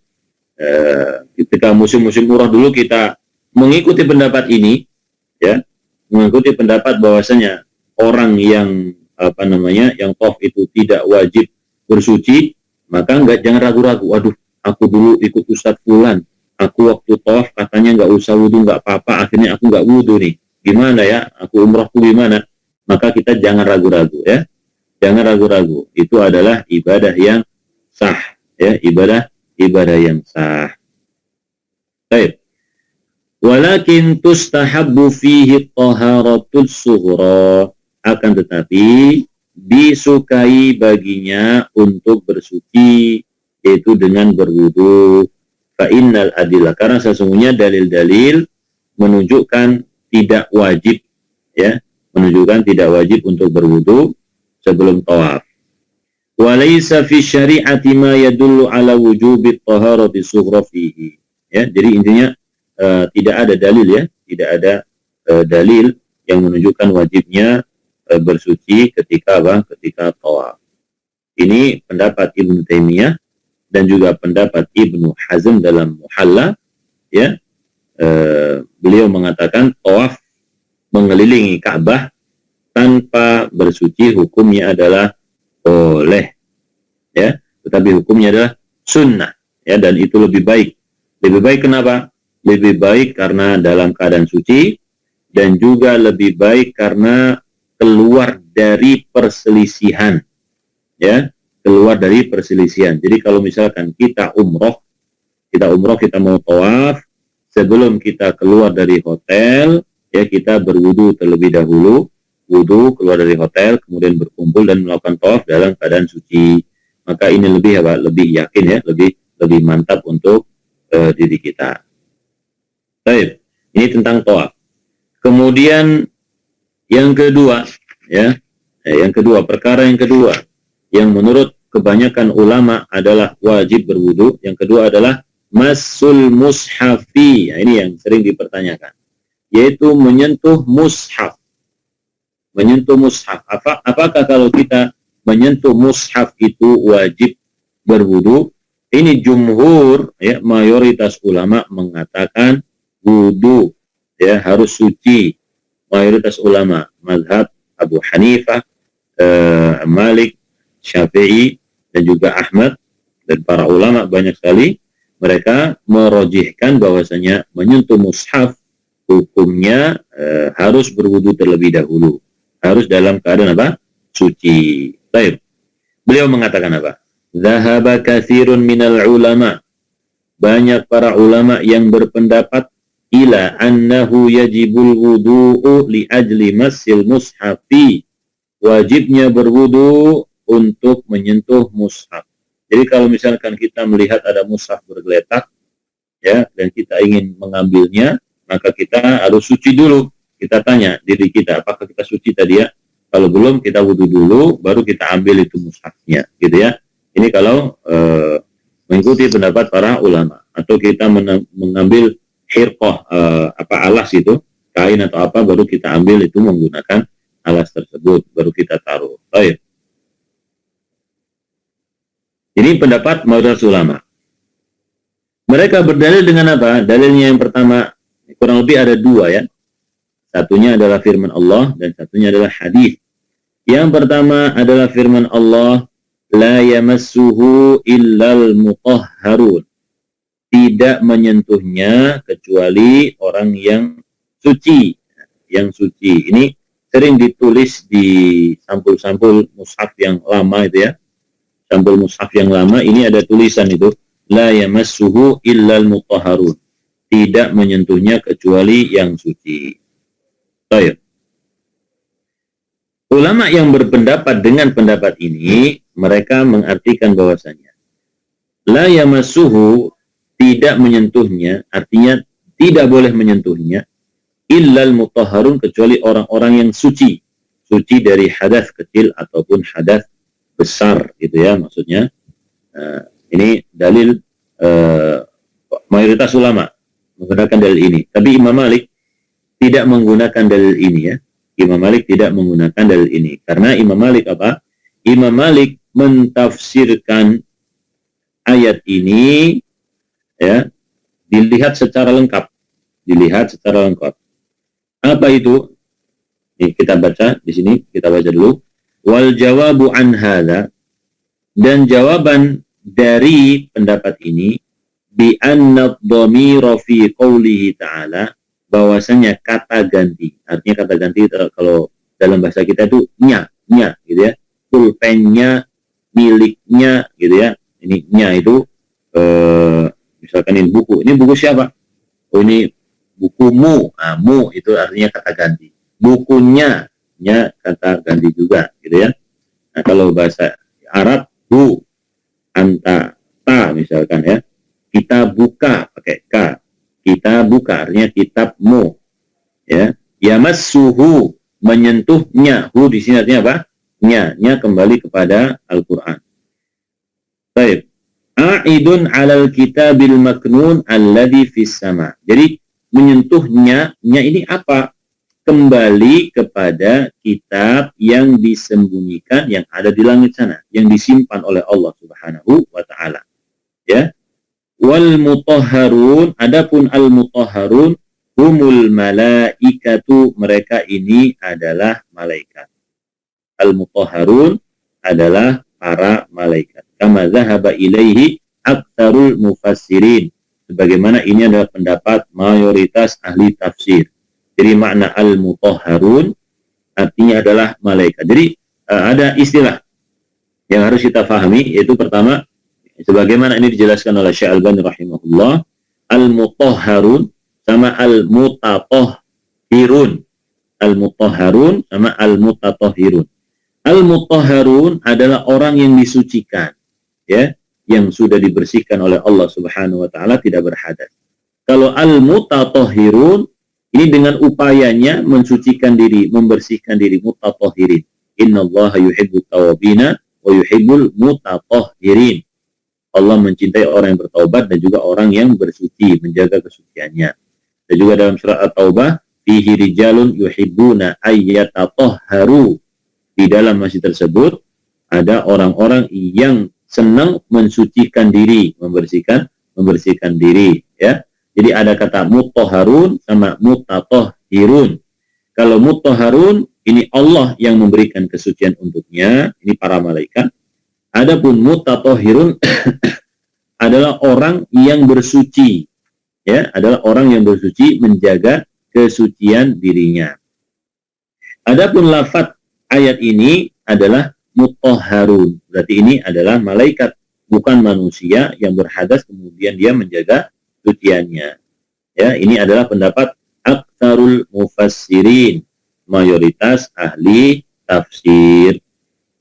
ketika musim-musim umroh dulu kita mengikuti pendapat ini, ya, mengikuti pendapat bahwasanya orang yang apa namanya, yang tawaf itu tidak wajib bersuci, maka jangan ragu-ragu. Waduh, aku dulu ikut Ustadz Fulan, aku waktu tawaf katanya nggak usah wudu, nggak apa-apa, akhirnya aku nggak wudu nih. Gimana ya? Aku umrohku gimana? Maka kita jangan ragu-ragu, ya. Jangan ragu-ragu. Itu adalah ibadah yang sah, ya, ibadah yang sah. Baik. Walakin tustahabbu fihi taharatul sughra. Akan tetapi disukai baginya untuk bersuci, yaitu dengan berwudu. Fa innal adillah, karena sesungguhnya dalil-dalil menunjukkan tidak wajib, ya, menunjukkan tidak wajib untuk berwudu sebelum tawaf. Wa laysa fi syari'ati ma yadullu ala wujubi taharati sughra fihi. Ya, jadi intinya tidak ada dalil, ya, tidak ada dalil yang menunjukkan wajibnya bersuci ketika ketika tawaf. Ini pendapat Ibnu Taimiyah dan juga pendapat Ibnu Hazm dalam Muhalla, ya. Beliau mengatakan tawaf mengelilingi Ka'bah tanpa bersuci hukumnya adalah boleh, ya, tetapi hukumnya adalah sunnah, ya, dan itu lebih baik. Lebih baik kenapa? Lebih baik karena dalam keadaan suci, dan juga lebih baik karena keluar dari perselisihan, ya, keluar dari perselisihan. Jadi kalau misalkan kita umroh, kita mau tawaf, sebelum kita keluar dari hotel, ya, kita berwudu terlebih dahulu, wudu, keluar dari hotel, kemudian berkumpul dan melakukan tawaf dalam keadaan suci. Maka ini lebih apa? Lebih yakin, ya, lebih mantap untuk diri kita. Baik, ini tentang tawaf. Kemudian yang kedua, ya, perkara yang kedua yang menurut kebanyakan ulama adalah wajib berwudu. Yang kedua adalah masul mushafi. Nah, ini yang sering dipertanyakan, yaitu menyentuh mushaf. Menyentuh mushaf. Apakah kalau kita menyentuh mushaf itu wajib berwudu? Ini jumhur, ya, mayoritas ulama mengatakan wudu, ya, harus suci. Mayoritas ulama, mazhab Abu Hanifah, Malik, Syafi'i, dan juga Ahmad, dan para ulama banyak sekali, mereka merojihkan bahwasanya menyentuh mushaf hukumnya harus berwudu terlebih dahulu, harus dalam keadaan apa? Suci. Baik. Beliau mengatakan apa? Zahaba katsirun minal ulama. Banyak para ulama yang berpendapat ila annahu yajibul wudu'u li ajli massil mushafi. Wajibnya berwudu untuk menyentuh mushaf. Jadi kalau misalkan kita melihat ada mushaf bergeletak, ya, dan kita ingin mengambilnya, maka kita harus suci dulu. Kita tanya diri kita, apakah kita suci tadi, ya? Kalau belum, kita wudu dulu, baru kita ambil itu mushafnya, gitu, ya. Ini kalau mengikuti pendapat para ulama. Atau kita mengambil hirqah, alas itu, kain atau apa, baru kita ambil itu menggunakan alas tersebut, baru kita taruh. Baik. Ini pendapat mayoritas ulama. Mereka berdalil dengan apa? Dalilnya yang pertama, kurang lebih ada dua, ya. Satunya adalah firman Allah dan satunya adalah hadis. Yang pertama adalah firman Allah, la yamassuhu illal mutahharun. Tidak menyentuhnya kecuali orang yang suci. Yang suci. Ini sering ditulis di sampul-sampul mushaf yang lama itu, ya. Sampul mushaf yang lama ini ada tulisan itu, la yamassuhu illal mutahharun. Tidak menyentuhnya kecuali yang suci. Baik. Ulama yang berpendapat dengan pendapat ini, mereka mengartikan bahwasanya la yamassuhu, tidak menyentuhnya, artinya tidak boleh menyentuhnya, illal mutahharun, kecuali orang-orang yang suci. Suci dari hadas kecil ataupun hadas besar, gitu, ya, maksudnya. Ini dalil mayoritas ulama menggunakan dalil ini. Tapi Imam Malik tidak menggunakan dalil ini, ya. Imam Malik tidak menggunakan dalil ini. Karena Imam Malik apa? Imam Malik mentafsirkan ayat ini, ya, dilihat secara lengkap. Dilihat secara lengkap. Apa itu? Nih, kita baca di sini, kita baca dulu. Wal jawabu an hadza, dan jawaban dari pendapat ini, bi anna dhamira fi qoulihi ta'ala, bahwasanya kata ganti. Artinya kata ganti kalau dalam bahasa kita itu nya, gitu, ya. Pulpennya, miliknya, gitu, ya. Ini nya itu misalkan ini buku. Ini buku siapa? Oh, ini bukumu. Nah, mu itu artinya kata ganti. Bukunya, nya kata ganti juga, gitu, ya. Nah, kalau bahasa Arab, bu, anta, ta, misalkan, ya. Kita buka pakai ka. Kita buka artinya kitabmu, ya. Yamassuhu, menyentuhnya. Hu di sini artinya apa? Nya kembali kepada Al-Qur'an. Baik. A'idun 'alal kitabil maknun alladhi fis sama. Jadi menyentuhnya, nya ini apa? Kembali kepada kitab yang disembunyikan, yang ada di langit sana, yang disimpan oleh Allah Subhanahu wa ta'ala, ya. Wal mutahharun, adapun al mutahharun, humul malaikatu, mereka ini adalah malaikat. Al-mutahharun adalah para malaikat. Kama dhahaba ilaihi aktsarul mufassirin. Sebagaimana ini adalah pendapat mayoritas ahli tafsir. Jadi makna al-mutahharun artinya adalah malaikat. Jadi ada istilah yang harus kita pahami, yaitu pertama, sebagaimana ini dijelaskan oleh Syekh Al-Albani rahimahullah, al-mutahharun sama al-mutatahhirun. Al-mutahharun sama al-mutatahhirun. Al-mutahharun adalah orang yang disucikan, ya, yang sudah dibersihkan oleh Allah Subhanahu wa taala, tidak berhadas. Kalau al-mutatahhirun ini dengan upayanya mensucikan diri, membersihkan diri, mutatahhirin. Innallaha yuhibbut tawwabina wa yuhibbul mutatahhirin. Allah mencintai orang yang bertaubat dan juga orang yang bersuci, menjaga kesuciannya. Dan juga dalam surah At-Taubah, fihi rijalun yuhibbuna ayyatatahharu. Di dalam masjid tersebut ada orang-orang yang senang mensucikan diri, membersihkan diri, ya. Jadi ada kata mutahharun sama mutatahhirun. Kalau mutahharun ini Allah yang memberikan kesucian untuknya, ini para malaikat. Adapun mutatahhirun adalah orang yang bersuci, ya, adalah orang yang bersuci, menjaga kesucian dirinya. Adapun lafaz ayat ini adalah mutahharun. Berarti ini adalah malaikat, bukan manusia yang berhadas kemudian dia menjaga kesuciannya. Ya, ini adalah pendapat aktsarul mufassirin, mayoritas ahli tafsir.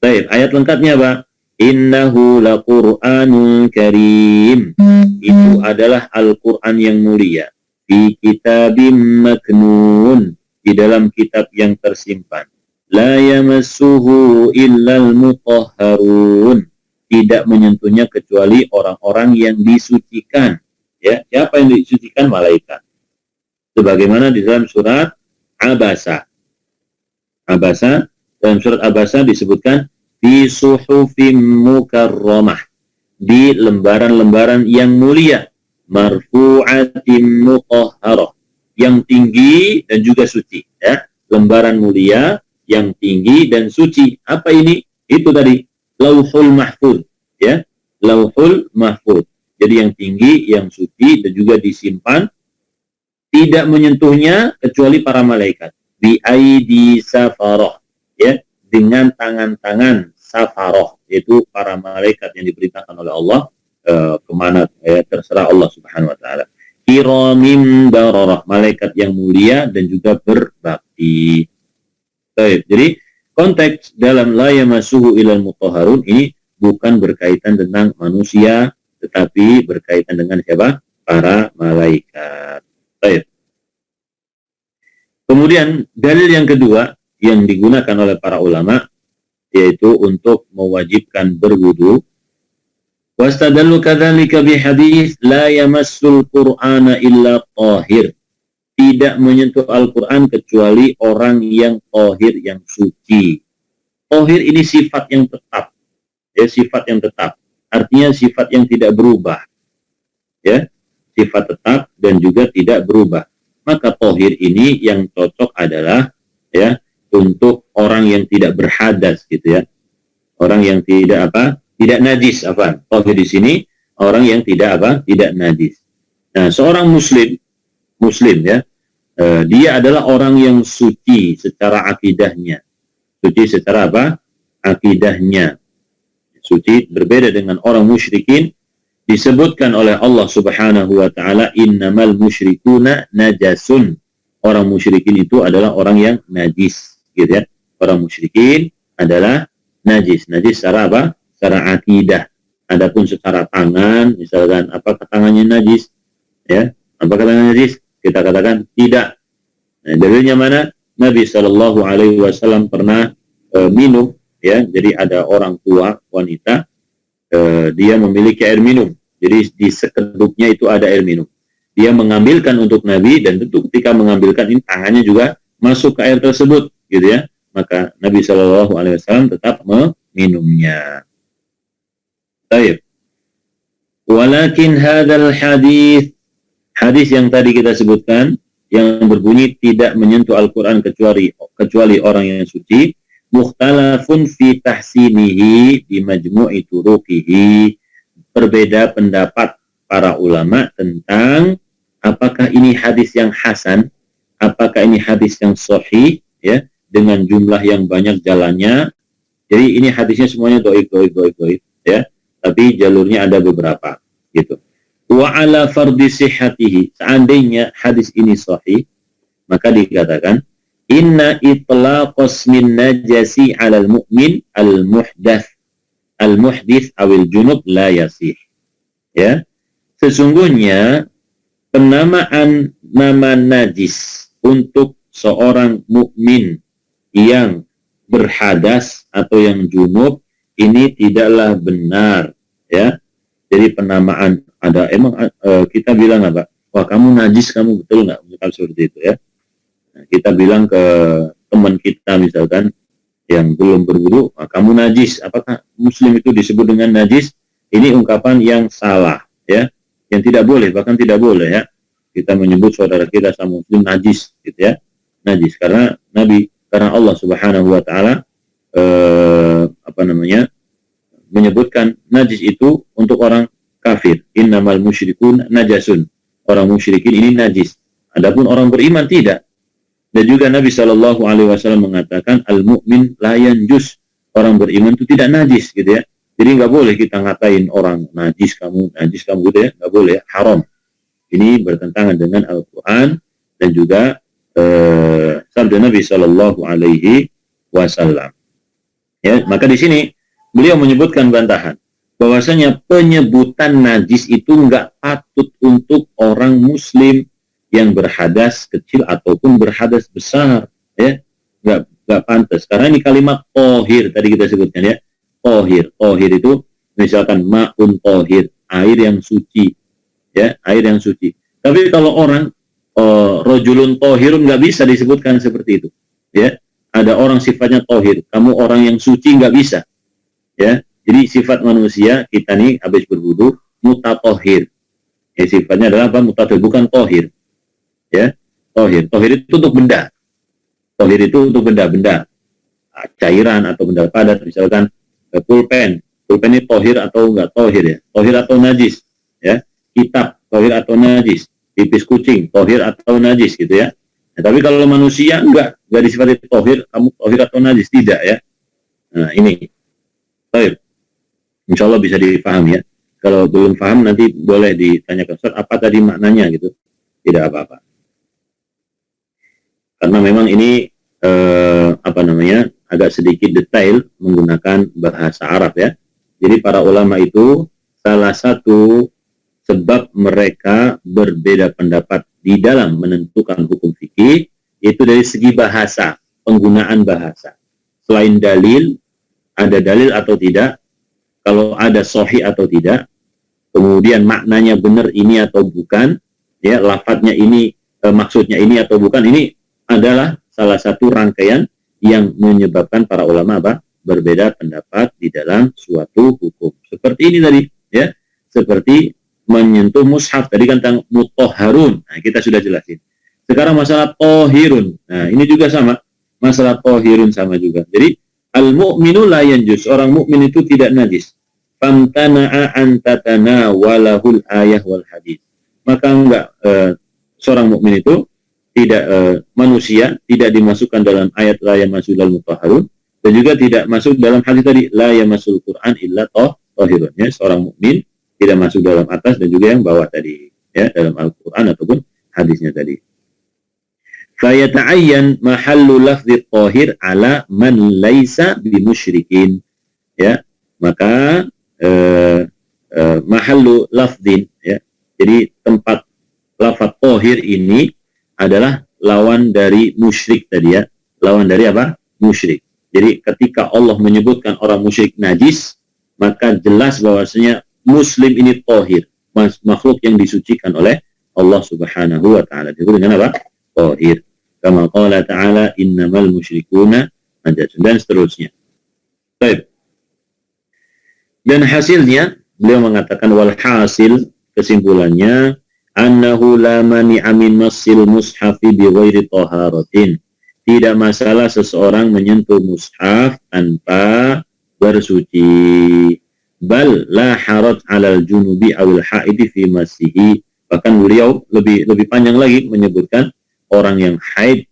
Baik, ayat lengkapnya Pak. Innahu laqur'anun karim. Itu adalah Al-Qur'an yang mulia. Fi kitabim maknun, di dalam kitab yang tersimpan. La yamassuhu illal mutahharun, tidak menyentuhnya kecuali orang-orang yang disucikan. Ya, siapa yang disucikan? Malaikat. Sebagaimana di dalam surat Abasa. Dalam surat Abasa disebutkan fi suhufim mukarramah, di lembaran-lembaran yang mulia, marfu'atin mutahharah, yang tinggi dan juga suci, ya. Lembaran mulia yang tinggi dan suci. Apa ini? Itu tadi Lauhul Mahfuz, ya. Lauhul Mahfuz. Jadi yang tinggi, yang suci dan juga disimpan, tidak menyentuhnya kecuali para malaikat. Bi aidi safarah, ya, dengan tangan-tangan safarah, yaitu para malaikat yang diperintahkan oleh Allah kemana, ya, terserah Allah Subhanahu wa taala. Kiramim bararah, malaikat yang mulia dan juga berbakti. Baik, jadi konteks dalam la yamassuhu ilal mutahharun ini bukan berkaitan tentang manusia, tetapi berkaitan dengan siapa? Para malaikat. Baik. Kemudian dalil yang kedua yang digunakan oleh para ulama, yaitu untuk mewajibkan berwudu. Wastadallu kadzalika bihadits la yamassul qur'ana illa tahir. Tidak menyentuh Al-Quran kecuali orang yang tahir, yang suci. Tahir ini sifat yang tetap, ya, sifat yang tetap. Artinya sifat yang tidak berubah, ya, sifat tetap dan juga tidak berubah. Maka tahir ini yang cocok adalah, ya, untuk orang yang tidak berhadas, gitu, ya. Orang yang tidak tidak najis, tahir di sini orang yang tidak tidak najis. Nah, seorang muslim, ya, dia adalah orang yang suci secara akidahnya. Suci secara akidahnya. Suci, berbeda dengan orang musyrikin. Disebutkan oleh Allah Subhanahu wa taala, innamal musyrikuna najasun. Orang musyrikin itu adalah orang yang najis, gitu, ya. Orang musyrikin adalah najis. Najis secara secara akidah. Adapun secara tangan, misalkan apakah tangannya najis? Ya, apakah tangannya najis? Kita katakan tidak. Nah, dalilnya mana? Nabi Shallallahu Alaihi Wasallam pernah minum, ya. Jadi ada orang tua wanita, dia memiliki air minum. Jadi di sekedupnya itu ada air minum. Dia mengambilkan untuk Nabi, dan tentu ketika mengambilkan ini tangannya juga masuk ke air tersebut, gitu, ya. Maka Nabi Shallallahu Alaihi Wasallam tetap meminumnya. Baik. Walakin hadal hadis yang tadi kita sebutkan, yang berbunyi tidak menyentuh Al-Quran kecuali orang yang suci, mukhtalafun fi tahsinihi bi majmu'i turuqihi, berbeda pendapat para ulama tentang apakah ini hadis yang hasan, apakah ini hadis yang sahih, ya, dengan jumlah yang banyak jalannya. Jadi ini hadisnya semuanya dhaif, ya, tapi jalurnya ada beberapa, gitu. Wa ala fardi sihhatihi, seandainya hadis ini sahih, maka dikatakan inna itlaqas min najasi 'alal mu'min al-muhdits awil junub la yasih. Ya, sesungguhnya penamaan nama najis untuk seorang mukmin yang berhadas atau yang junub ini tidaklah benar, ya. Jadi penamaan ada emang kita bilang apa? Wah, kamu najis, kamu betul nggak? Misalkan seperti itu, ya. Nah, kita bilang ke teman kita misalkan yang belum berwudu, kamu najis. Apakah muslim itu disebut dengan najis? Ini ungkapan yang salah, ya. Yang tidak boleh, bahkan tidak boleh, ya. Kita menyebut saudara kita sama muslim najis, gitu, ya. Najis karena Allah Subhanahu wa taala menyebutkan najis itu untuk orang kafir. Innamal musyrikun najasun. Orang musyrikin ini najis. Adapun orang beriman tidak. Dan juga Nabi Shallallahu alaihi wasallam mengatakan al-mu'min la yanjus. Orang beriman itu tidak najis, gitu, ya. Jadi nggak boleh kita ngatain orang najis kamu, gitu, ya. Nggak boleh, haram. Ini bertentangan dengan Al-Qur'an dan juga sabda Nabi Shallallahu alaihi wasallam. Ya, maka di sini beliau menyebutkan bantahan bahwasanya penyebutan najis itu nggak patut untuk orang muslim yang berhadas kecil ataupun berhadas besar, ya. Nggak pantas karena ini kalimat tohir tadi kita sebutkan, ya. Tohir itu misalkan ma'un tohir, air yang suci, ya, air yang suci. Tapi kalau orang rojulun tohirun nggak bisa disebutkan seperti itu, ya. Ada orang sifatnya tohir, kamu orang yang suci nggak bisa, ya. Jadi sifat manusia kita nih habis berwudu mutatohir. Ya, sifatnya adalah apa? Mutatohir, bukan tohir. Ya, tohir. Tohir itu untuk benda. Tohir itu untuk benda-benda cairan atau benda padat, misalkan pulpen. Pulpen ini tohir atau enggak tohir, ya? Tohir atau najis, ya. Kitab tohir atau najis. Pipis kucing tohir atau najis, gitu, ya. Nah, tapi kalau manusia enggak disifati tohir, kamu tohir atau najis, tidak, ya. Nah, ini tohir. Insya Allah bisa dipahami, ya. Kalau belum paham nanti boleh ditanyakan, Ustaz, apa tadi maknanya, gitu. Tidak apa-apa. Karena memang ini agak sedikit detail menggunakan bahasa Arab, ya. Jadi para ulama itu salah satu sebab mereka berbeda pendapat di dalam menentukan hukum fikih itu dari segi bahasa, penggunaan bahasa. Selain dalil, ada dalil atau tidak, kalau ada sahih atau tidak, kemudian maknanya benar ini atau bukan, ya, lafadznya ini, maksudnya ini atau bukan, ini adalah salah satu rangkaian yang menyebabkan para ulama berbeda pendapat di dalam suatu hukum. Seperti ini tadi, ya, seperti menyentuh mushaf tadi kan tentang mutahharun. Nah, kita sudah jelasin. Sekarang masalah tohirun. Nah, ini juga sama. Masalah tohirun sama juga. Jadi al-mu'minu la yanjus. Orang mukmin itu tidak najis. Famtana'a antatana walahul ayah wal hadis. Maka enggak, seorang mukmin itu tidak, manusia tidak dimasukkan dalam ayat la yamassul mutahharun dan juga tidak masuk dalam hadis tadi la yamassul Quran illa tohirun. Ya, seorang mukmin tidak masuk dalam atas dan juga yang bawah tadi, ya, dalam Al-Quran ataupun hadisnya tadi. Fayata'ayyan mahallu lafzi tohir ala man laisa bimusyrikin, ya. Maka mahallu lafzin, ya. Jadi tempat lafaz tohir ini adalah lawan dari musyrik tadi, ya. Lawan dari apa? Musyrik. Jadi ketika Allah menyebutkan orang musyrik najis, maka jelas bahwasanya Muslim ini tohir, makhluk yang disucikan oleh Allah Subhanahu wa ta'ala. Disebut dengan apa? Tohir. Kama qala ta'ala innamal musyrikuna najasun, dan seterusnya. Baik. Dan hasilnya beliau mengatakan wal hasil, kesimpulannya annahu la mani'a min massil mushafi bi ghairi taharatin. Tidak masalah seseorang menyentuh mushaf tanpa bersuci. Bal la haraj 'alal junubi awil haidi fi masihi. Bahkan beliau lebih panjang lagi menyebutkan orang yang haid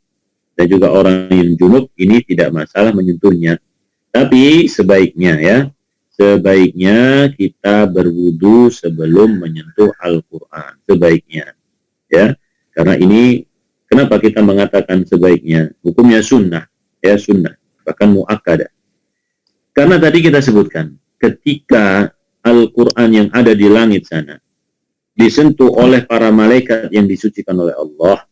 dan juga orang yang junub ini tidak masalah menyentuhnya. Tapi sebaiknya kita berwudu sebelum menyentuh Al-Quran. Sebaiknya, ya. Karena ini, kenapa kita mengatakan sebaiknya? Hukumnya sunnah, ya sunnah. Bahkan mu'akkadah. Karena tadi kita sebutkan, ketika Al-Quran yang ada di langit sana disentuh oleh para malaikat yang disucikan oleh Allah,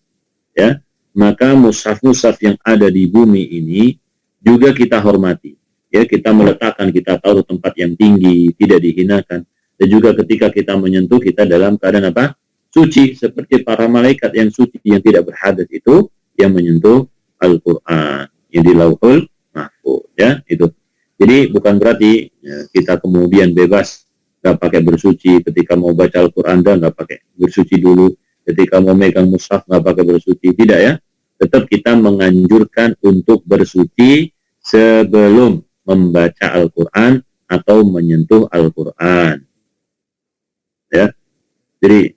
ya, maka mushaf-mushaf yang ada di bumi ini juga kita hormati. Ya, kita meletakkan, kita taruh tempat yang tinggi, tidak dihinakan. Dan juga ketika kita menyentuh, kita dalam keadaan apa? Suci, seperti para malaikat yang suci, yang tidak berhadas itu, yang menyentuh Al-Quran, yang di Lauhul Mahfuz, ya, itu. Jadi bukan berarti ya, kita kemudian bebas, nggak pakai bersuci, ketika mau baca Al-Quran, nggak pakai bersuci dulu, ketika mau megang mushaf, nggak pakai bersuci, tidak ya. Tetap kita menganjurkan untuk bersuci sebelum membaca Al-Quran atau menyentuh Al-Quran. Ya, jadi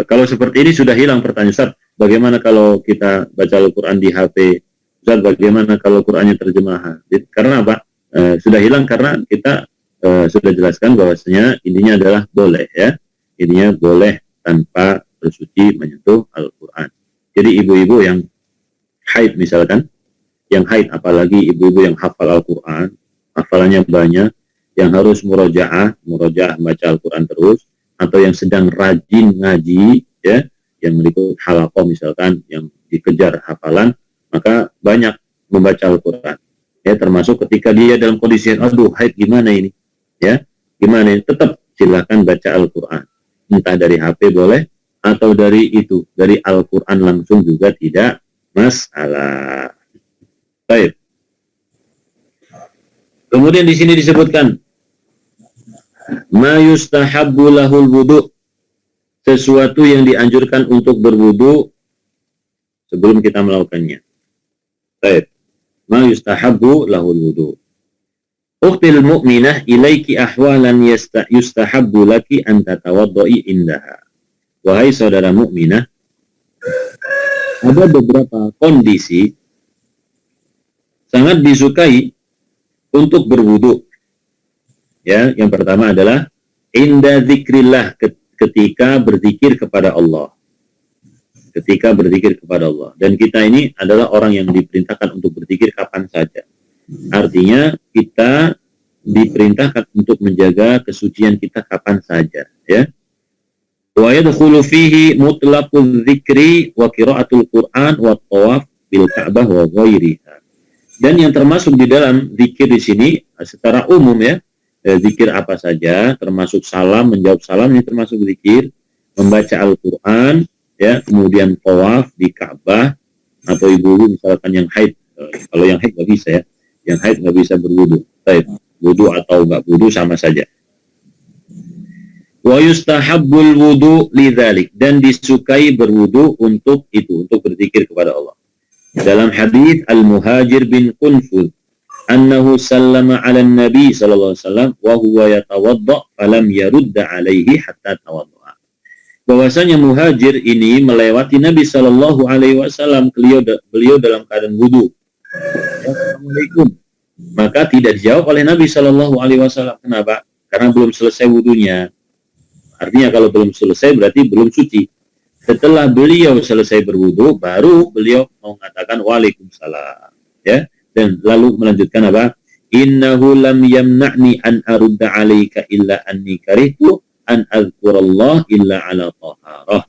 kalau seperti ini sudah hilang pertanyaan, Ustaz, bagaimana kalau kita baca Al-Quran di HP? Ustaz, bagaimana kalau Qurannya terjemahan? Karena apa? Sudah hilang karena kita sudah jelaskan bahwasanya intinya adalah boleh, ya. Intinya boleh tanpa bersuci menyentuh Al-Quran. Jadi ibu-ibu yang haid misalkan, yang haid apalagi ibu-ibu yang hafal Al-Quran, hafalannya banyak, yang harus murojaah baca Al-Quran terus, atau yang sedang rajin ngaji, ya, yang meliput halaqah misalkan, yang dikejar hafalan, maka banyak membaca Al-Quran. Ya, termasuk ketika dia dalam kondisi, aduh, haid gimana ini? Ya, gimana ini? Tetap silakan baca Al-Quran. Entah dari HP boleh, atau dari Al-Quran langsung juga tidak masalah. Baik. Kemudian di sini disebutkan ma yustahabbu lahul wudu, sesuatu yang dianjurkan untuk berwudu sebelum kita melakukannya. Baik. Ma yustahabbu lahul wudu. Ukhtil mu'minah ilaiki ahwalan yustahabbu laki an tatawaddai indaha. Wahai saudara mukminah, ada beberapa kondisi sangat disukai untuk berwudu. Ya, yang pertama adalah inda dzikrillah, ketika berzikir kepada Allah. Ketika berzikir kepada Allah. Dan kita ini adalah orang yang diperintahkan untuk berzikir kapan saja. Artinya kita diperintahkan untuk menjaga kesucian kita kapan saja, ya. Wa yadkhulu fihi mutlaqul dzikri wa qiraatul Qur'an wa tawaf bil Ka'bah wa ghairiha. Dan yang termasuk di dalam zikir di sini secara umum, ya, zikir apa saja, termasuk salam, menjawab salam ini termasuk zikir, membaca Al-Quran, ya, kemudian tawaf di Ka'bah, atau ibu-ibu misalkan yang haid, kalau yang haid nggak bisa, ya, yang haid nggak bisa berwudu, wudu atau nggak wudu sama saja. Wa yustahabbul wudu lidzalik, dan disukai berwudu untuk itu, untuk berzikir kepada Allah. Dalam hadis Al-Muhajir bin Qunfud, annahu sallama 'ala Nabi sallallahu alaihi wasallam wa huwa yatawadda falam yarudda alaihi hatta tawadda. Bahwasanya Muhajir ini melewati Nabi sallallahu alaihi wasallam, beliau dalam keadaan wudu. Assalamualaikum. Maka tidak dijawab oleh Nabi sallallahu alaihi wasallam. Kenapa? Karena belum selesai wudunya. Artinya kalau belum selesai berarti belum suci. Setelah beliau selesai berwudu, baru beliau mengatakan waalaikumsalam, ya, dan lalu melanjutkan apa? Innahu lam yamna'ni an arudda 'alaika illa anni karihtu an azkurallah illa 'ala taharah.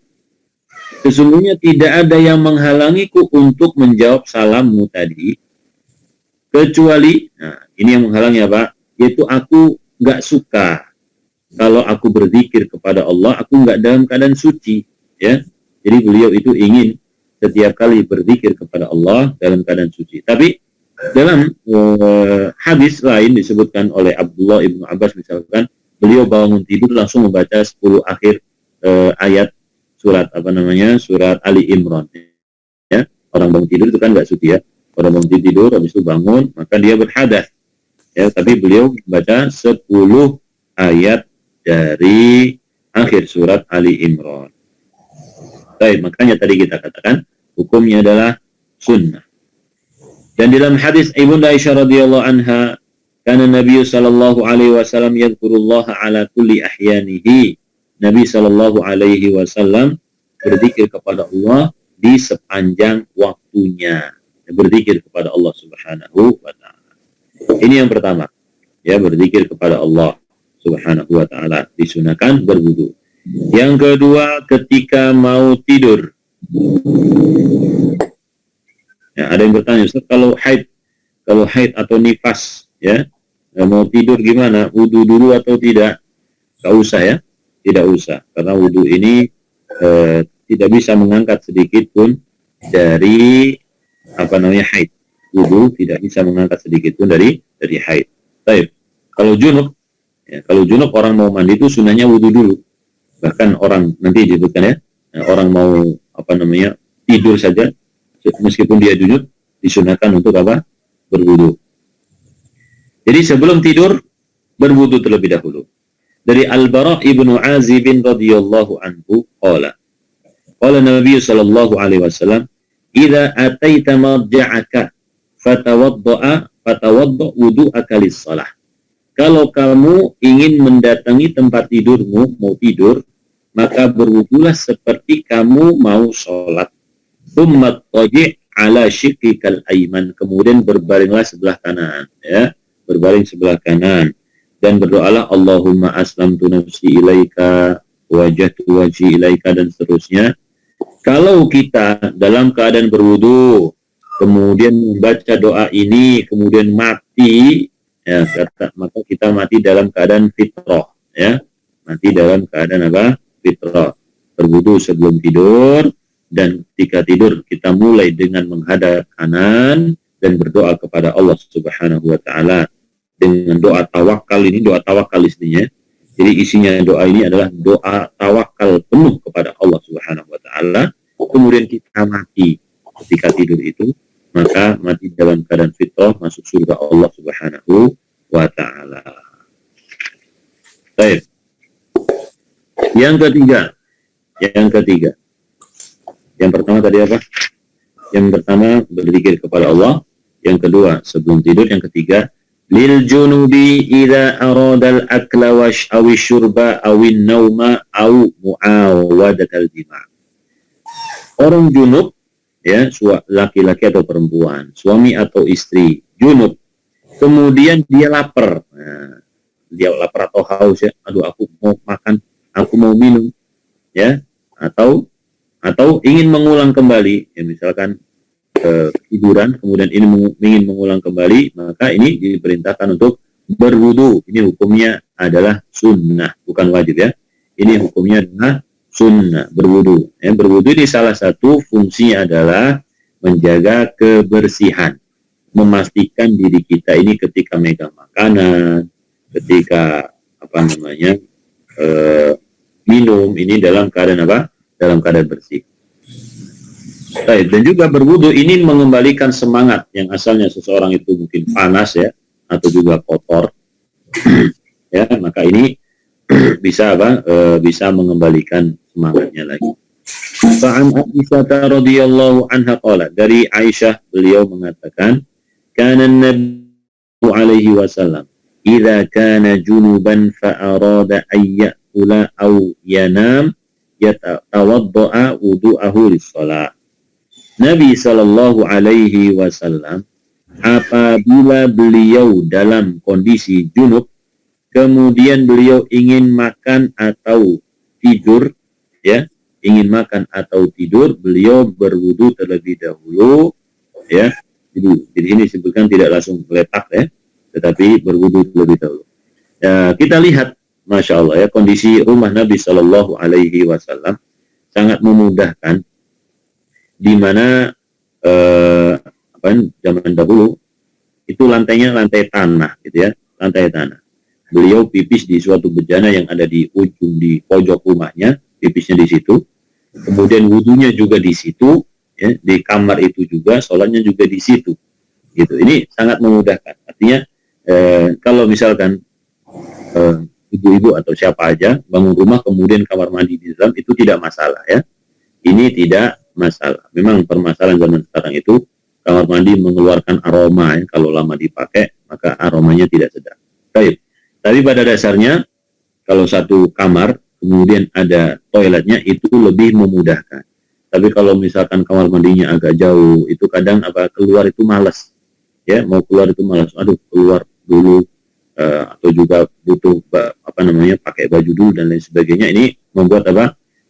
Sesungguhnya tidak ada yang menghalangiku untuk menjawab salammu tadi, kecuali, nah, ini yang menghalangi apa? Yaitu aku nggak suka kalau aku berzikir kepada Allah, aku nggak dalam keadaan suci. Ya, jadi beliau itu ingin setiap kali berzikir kepada Allah dalam keadaan suci. Tapi dalam hadis lain disebutkan oleh Abdullah ibnu Abbas misalkan, beliau bangun tidur langsung membaca 10 akhir ayat surat surat Ali Imran. Ya, orang bangun tidur itu kan nggak suci ya. Orang bangun tidur, habis itu bangun, maka dia berhadas. Ya, tapi beliau membaca 10 ayat dari akhir surat Ali Imran. Baik, makanya tadi kita katakan hukumnya adalah sunnah. Dan dalam hadis Ibunda Aisyah radhiyallahu anha, karena Nabi sallallahu alaihi wasallam yadhkurullaha ala kulli ahyanihi. Nabi sallallahu alaihi wasallam berzikir kepada Allah di sepanjang waktunya. Berzikir kepada Allah Subhanahu wa taala. Ini yang pertama. Ya, berzikir kepada Allah Subhanahu wa taala, disunahkan berwudu. Yang kedua, ketika mau tidur. Ya, ada yang bertanya, Ustaz, kalau haid atau nifas, ya, mau tidur gimana? Wudu dulu atau tidak? Nggak usah ya, tidak usah, karena wudu ini tidak bisa mengangkat sedikit pun dari haid. Wudu tidak bisa mengangkat sedikit pun dari haid. Baik. Kalau junub orang mau mandi itu sunahnya wudu dulu. Bahkan orang nanti disebutkan ya, orang mau tidur saja, meskipun dia junub, disunahkan untuk berwudu. Jadi sebelum tidur berwudu terlebih dahulu. Dari Al-Bara' ibnu Azib radhiyallahu anhu qala Nabi sallallahu alaihi wasallam, "Idza ataita marja'aka fatawadda wudu'aka lis-shalah." Kalau kamu ingin mendatangi tempat tidurmu, mau tidur, maka berwudulah seperti kamu mau sholat. Tsumma taji' ala shiqqikal ayman, kemudian berbaringlah sebelah kanan, ya, berbaring sebelah kanan, dan berdoalah Allahumma aslamtu nafsi ilaika wajhtu wajhi ilaika, dan seterusnya. Kalau kita dalam keadaan berwudu, kemudian membaca doa ini, kemudian mati, ya, maka kita mati dalam keadaan fitrah, ya, mati dalam keadaan fitrah. Berwudu sebelum tidur, dan ketika tidur kita mulai dengan menghadap kanan dan berdoa kepada Allah Subhanahu wa taala dengan doa tawakal. Ini doa tawakal isinya. Jadi isinya doa ini adalah doa tawakal penuh kepada Allah Subhanahu wa taala. Kemudian kita mati ketika tidur itu, maka mati dalam keadaan fitrah, masuk surga Allah Subhanahu wa taala. Baik. Yang ketiga. Yang pertama tadi apa? Yang pertama berzikir kepada Allah, yang kedua sebelum tidur, yang ketiga lil junubi idza arada al akla aw syurba aw an-nauma aw muawadat al jima'. Orang junub, ya, laki-laki atau perempuan, suami atau istri, junub, kemudian dia lapar. Nah, dia lapar atau haus, ya, aduh aku mau makan, aku mau minum, ya, atau ingin mengulang kembali, ya, misalkan tiduran, kemudian ingin mengulang kembali, maka ini diperintahkan untuk berwudu. Ini hukumnya adalah sunnah, bukan wajib, ya. Ini hukumnya adalah sunnah, berwudu. Ya, berwudu ini salah satu fungsinya adalah menjaga kebersihan, memastikan diri kita ini ketika megang makanan, ketika minum, ini dalam keadaan dalam keadaan bersih. Baik, dan juga berwudu ini mengembalikan semangat yang asalnya seseorang itu mungkin panas, ya, atau juga kotor. Ya, maka ini bisa mengembalikan semangatnya lagi. Fa'an Aisyah radhiyallahu anha qala, dari Aisyah beliau mengatakan, kana Nabi alaihi wasallam idza kana junuban fa arada ay ya'kula aw yanam yatawadda'a wudu'ahu lis-shalah. Nabi sallallahu alaihi wasallam apabila beliau dalam kondisi junub, kemudian beliau ingin makan atau tidur, ya, ingin makan atau tidur, beliau berwudu terlebih dahulu, ya. Jadi ini disebutkan tidak langsung letak, ya, tetapi berwudu terlebih dahulu. Ya, kita lihat, masya Allah, ya, kondisi rumah Nabi Shallallahu Alaihi Wasallam sangat memudahkan, di mana zaman dahulu itu lantainya lantai tanah, gitu ya, lantai tanah. Beliau pipis di suatu bejana yang ada di ujung, di pojok rumahnya, pipisnya di situ. kemudian wudunya juga di situ, ya, di kamar itu juga, sholatnya juga di situ. Gitu. Ini sangat memudahkan. Artinya kalau misalkan ibu-ibu atau siapa aja bangun rumah kemudian kamar mandi di dalam, itu tidak masalah ya. Ini tidak masalah. Memang permasalahan zaman sekarang itu kamar mandi mengeluarkan aroma ya. Kalau lama dipakai maka aromanya tidak sedap. Baik. Tapi pada dasarnya kalau satu kamar kemudian ada toiletnya itu lebih memudahkan. Tapi kalau misalkan kamar mandinya agak jauh, itu kadang keluar itu malas. Ya, mau keluar itu malas. Aduh, keluar dulu atau juga butuh pakai baju dulu dan lain sebagainya. Ini membuat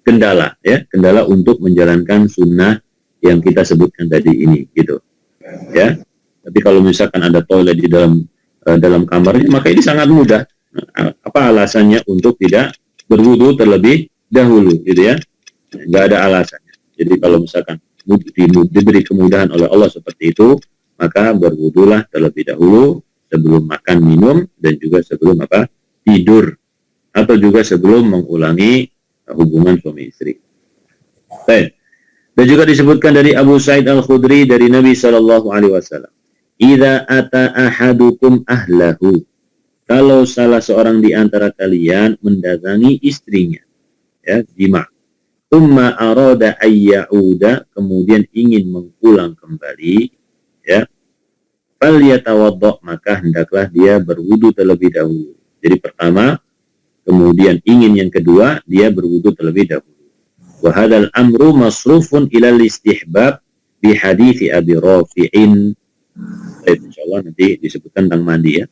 kendala ya, kendala untuk menjalankan sunnah yang kita sebutkan tadi ini gitu. Ya. Tapi kalau misalkan ada toilet di dalam kamarnya, maka ini sangat mudah. Apa alasannya untuk tidak berwudu terlebih dahulu gitu ya? Nggak ada alasannya. Jadi kalau misalkan diberi kemudahan oleh Allah seperti itu, maka berwudulah terlebih dahulu sebelum makan minum dan juga sebelum tidur atau juga sebelum mengulangi hubungan suami istri. Baik. Dan juga disebutkan dari Abu Sa'id Al-Khudri dari Nabi sallallahu alaihi wasallam, "Idza ata ahadukum ahlahu." Kalau salah seorang di antara kalian mendatangi istrinya, ya, jima. Tsumma arada ayyauda, kemudian ingin mengulang kembali, ya. Falyatawaddo, maka hendaklah dia berwudu terlebih dahulu. Jadi pertama, kemudian ingin yang kedua, dia berwudu terlebih dahulu. Wa hadzal amru masrufun ila istihbab bi hadithi Abi Rafi'in. Insyaallah nanti disebutkan tentang mandi ya.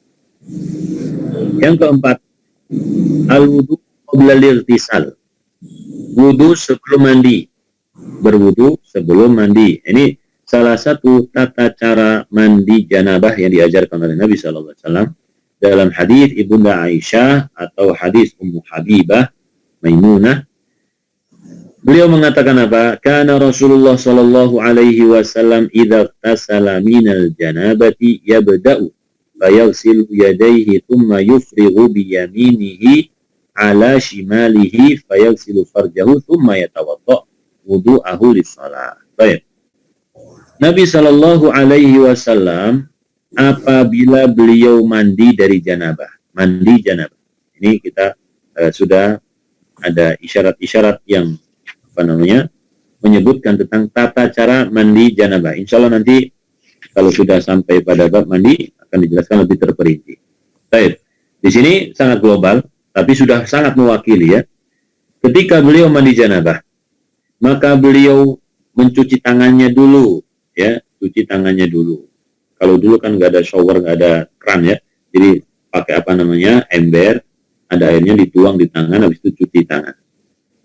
Yang keempat, al-wudu qabla al-ightisal. Wudu sebelum mandi. Berwudu sebelum mandi. Ini salah satu tata cara mandi janabah yang diajarkan oleh Nabi SAW dalam hadis Ibunda Aisyah atau hadis Ummu Habibah Maimunah. Beliau mengatakan apa? Kana Rasulullah sallallahu alaihi wasallam idza tasala minal janabati yabda'u fayaghsilu yadayhi thumma yufrighu bi yaminihi ala shimalihi fayaghsilu farjahu thumma yatawadda wudu'ahu lis-shalah. Baik. Nabi Shallallahu Alaihi Wasallam apabila beliau mandi dari janabah, ini kita sudah ada isyarat-isyarat yang menyebutkan tentang tata cara mandi janabah. Insya Allah nanti kalau sudah sampai pada bab mandi akan dijelaskan lebih terperinci. Baik, di sini sangat global, tapi sudah sangat mewakili ya. Ketika beliau mandi janabah, maka beliau mencuci tangannya dulu. Ya, cuci tangannya dulu. Kalau dulu kan nggak ada shower, nggak ada kran ya, jadi pakai ember, ada airnya dituang di tangan, habis itu cuci tangan.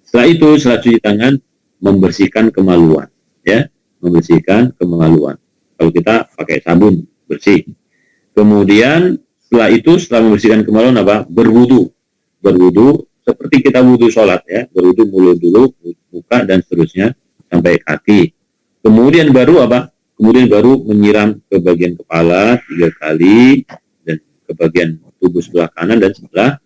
Setelah cuci tangan, membersihkan kemaluan, ya, membersihkan kemaluan. Kalau kita pakai sabun bersih. Kemudian setelah membersihkan kemaluan berwudu seperti kita wudu sholat ya, berwudu mulut dulu, muka dan seterusnya sampai kaki. Kemudian baru Kemudian baru menyiram ke bagian kepala 3 kali dan ke bagian tubuh sebelah kanan dan sebelah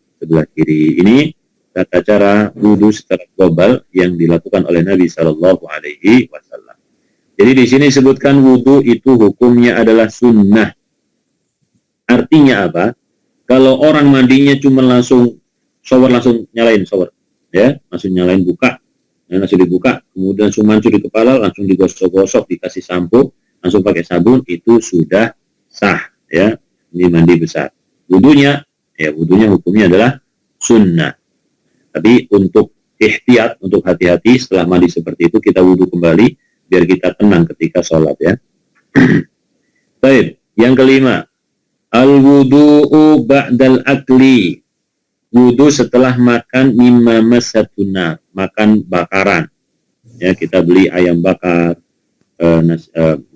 kiri. Ini tata cara wudu secara global yang dilakukan oleh Nabi Shallallahu Alaihi Wasallam. Jadi di sini disebutkan wudu itu hukumnya adalah sunnah. Artinya apa? Kalau orang mandinya cuma langsung nyalain shower, ya, langsung nyalain buka. Langsung dibuka, kemudian langsung mancur di kepala, langsung digosok-gosok, dikasih sampo, langsung pakai sabun, itu sudah sah ya, ini mandi besar. Wudunya hukumnya adalah sunnah. Tapi untuk ihtiyat, untuk hati-hati setelah mandi seperti itu kita wudu kembali biar kita tenang ketika sholat ya. Baik, yang kelima, al-wudu'u ba'dal akli. Wudu setelah makan mimma masatuna, makan bakaran. Ya, kita beli ayam bakar,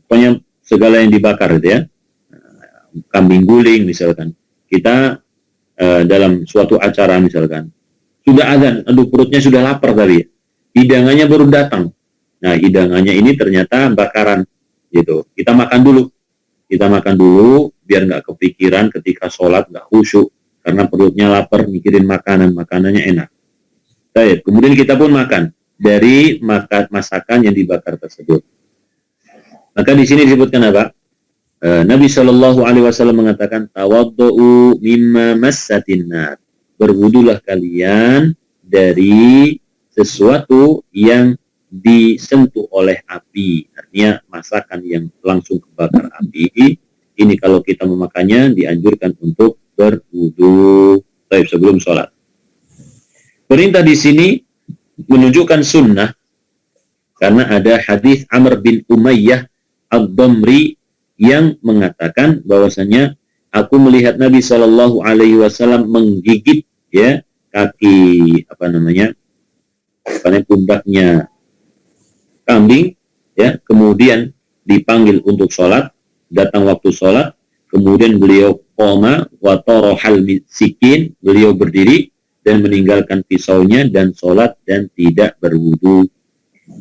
pokoknya segala yang dibakar itu ya. Kambing guling misalkan. Kita dalam suatu acara misalkan. Sudah azan, perutnya sudah lapar tadi. Hidangannya baru datang. Nah, hidangannya ini ternyata bakaran gitu. Kita makan dulu biar nggak kepikiran ketika sholat, nggak khusyuk. Karena perutnya lapar, mikirin makanannya enak. Baik, kemudian kita pun makan. dari masakan yang dibakar tersebut. Maka di sini disebutkan apa? Nabi Shallallahu Alaihi Wasallam mengatakan, tawaddu'u mimma massatin nar. Berwudulah kalian dari sesuatu yang disentuh oleh api. Artinya masakan yang langsung kebakar api. Ini kalau kita memakannya dianjurkan untuk berwudu sebelum sholat. Perintah di sini menunjukkan sunnah karena ada hadis Amr bin Umayyah Ad-Damri yang mengatakan bahwasanya aku melihat Nabi Shallallahu Alaihi Wasallam menggigit ya kaki pundaknya kambing ya, kemudian dipanggil untuk sholat, datang waktu sholat, kemudian beliau qoma wa tarahal sikin, beliau berdiri dan meninggalkan pisaunya dan sholat dan tidak berwudu.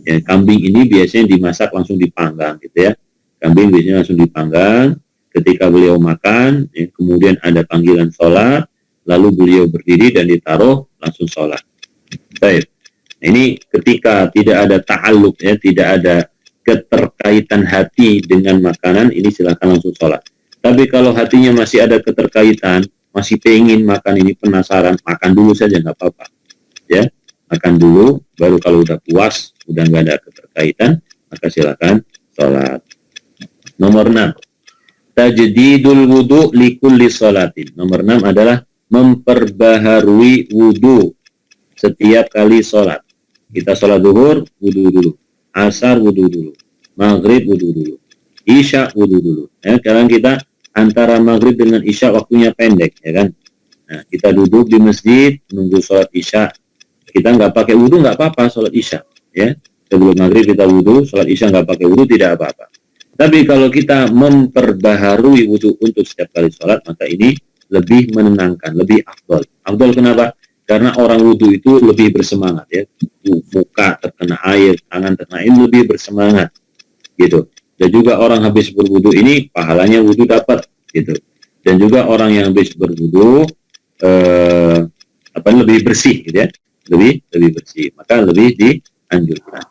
Ya, kambing ini biasanya dimasak langsung dipanggang gitu ya. Kambing biasanya langsung dipanggang, ketika beliau makan, ya, kemudian ada panggilan sholat, lalu beliau berdiri dan ditaruh langsung sholat. Baik. Ini ketika tidak ada ta'alluq, ya, tidak ada keterkaitan hati dengan makanan, ini silakan langsung sholat. Tapi kalau hatinya masih ada keterkaitan, masih pengen makan ini, penasaran, makan dulu saja nggak apa-apa. Ya, makan dulu, baru kalau udah puas, udah nggak ada keterkaitan, maka silakan sholat. Nomor 6, tajdidul wudu likulli sholatin. Nomor 6 adalah memperbaharui wudu setiap kali sholat. Kita sholat zuhur, wudu dulu. Asar, wudu dulu. Maghrib, wudu dulu. Isya, wudu dulu. Ya, sekarang kita antara maghrib dengan isya waktunya pendek, ya kan? Nah, kita duduk di masjid, menunggu sholat isya. Kita nggak pakai wudu, nggak apa-apa sholat isya. Ya, sebelum maghrib kita wudu, sholat isya nggak pakai wudu, tidak apa-apa. Tapi kalau kita memperbaharui wudu untuk setiap kali sholat, maka ini lebih menenangkan, lebih afdol. Afdol kenapa? Karena orang wudu itu lebih bersemangat ya. Muka terkena air, tangan terkena air, lebih bersemangat gitu. Dan juga orang habis berwudu ini pahalanya wudu dapat gitu. Dan juga orang yang habis berwudu lebih bersih gitu ya. Lebih bersih. Maka lebih dianjurkan.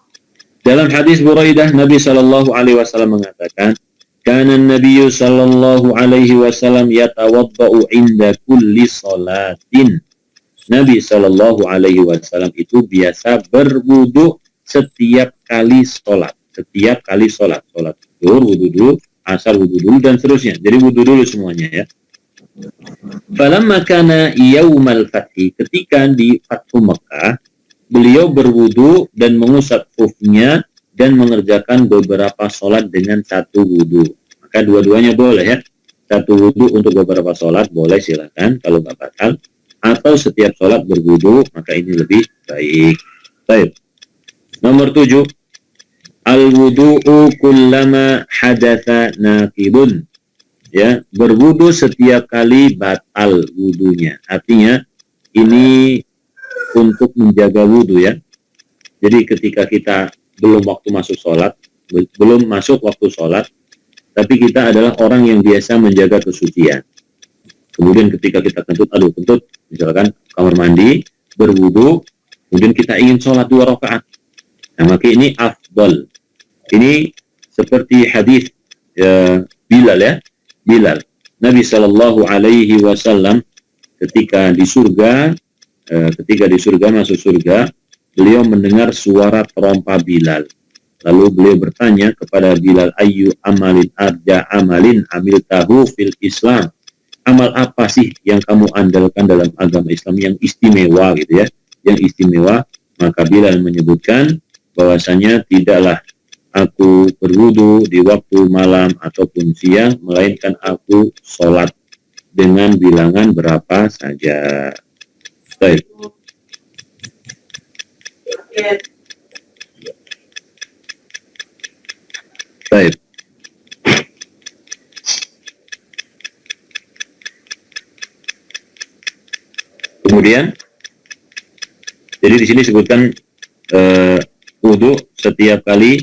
Dalam hadis Buraidah, Nabi Shallallahu Alaihi Wasallam mengatakan, "Kana Nabi Shallallahu Alaihi Wasallam yatawaddau inda kulli salatin." Nabi Shallallahu Alaihi Wasallam itu biasa berwudu setiap kali sholat. Setiap kali sholat. Sholat zuhur, wudu dulu, asar, wudu dulu, dan seterusnya. Jadi wudu dulu semuanya ya. Falamma kana yaumal fathi, ketika di Fathu Mekah, beliau berwudu dan mengusap khufnya dan mengerjakan beberapa sholat dengan satu wudu. Maka dua-duanya boleh ya. Satu wudu untuk beberapa sholat boleh, silakan kalau nggak batal. Atau setiap sholat berwudu, maka ini lebih baik. Baik. Nomor 7. Al-wudu'u kullama hadatha naqidun. Ya, berwudu setiap kali batal wudunya. Artinya ini untuk menjaga wudu ya. Jadi ketika kita belum waktu masuk sholat, belum masuk waktu sholat, tapi kita adalah orang yang biasa menjaga kesucian. Kemudian ketika kita kentut, misalkan kamar mandi, berwudu, kemudian kita ingin sholat 2 rakaat. Nah, maka ini afdal. Ini seperti hadis Bilal ya. Bilal. Nabi Shallallahu Alaihi Wasallam ketika di surga masuk surga, beliau mendengar suara trompa Bilal. Lalu beliau bertanya kepada Bilal, ayyu amalin arja amalin amil tahu fil Islam. Amal apa sih yang kamu andalkan dalam agama Islam yang istimewa gitu ya, yang istimewa? Maka Bilal menyebutkan bahwasanya tidaklah aku berwudu di waktu malam ataupun siang, melainkan aku sholat dengan bilangan berapa saja. Baik. Baik. Kemudian, jadi di sini disebutkan wudu setiap kali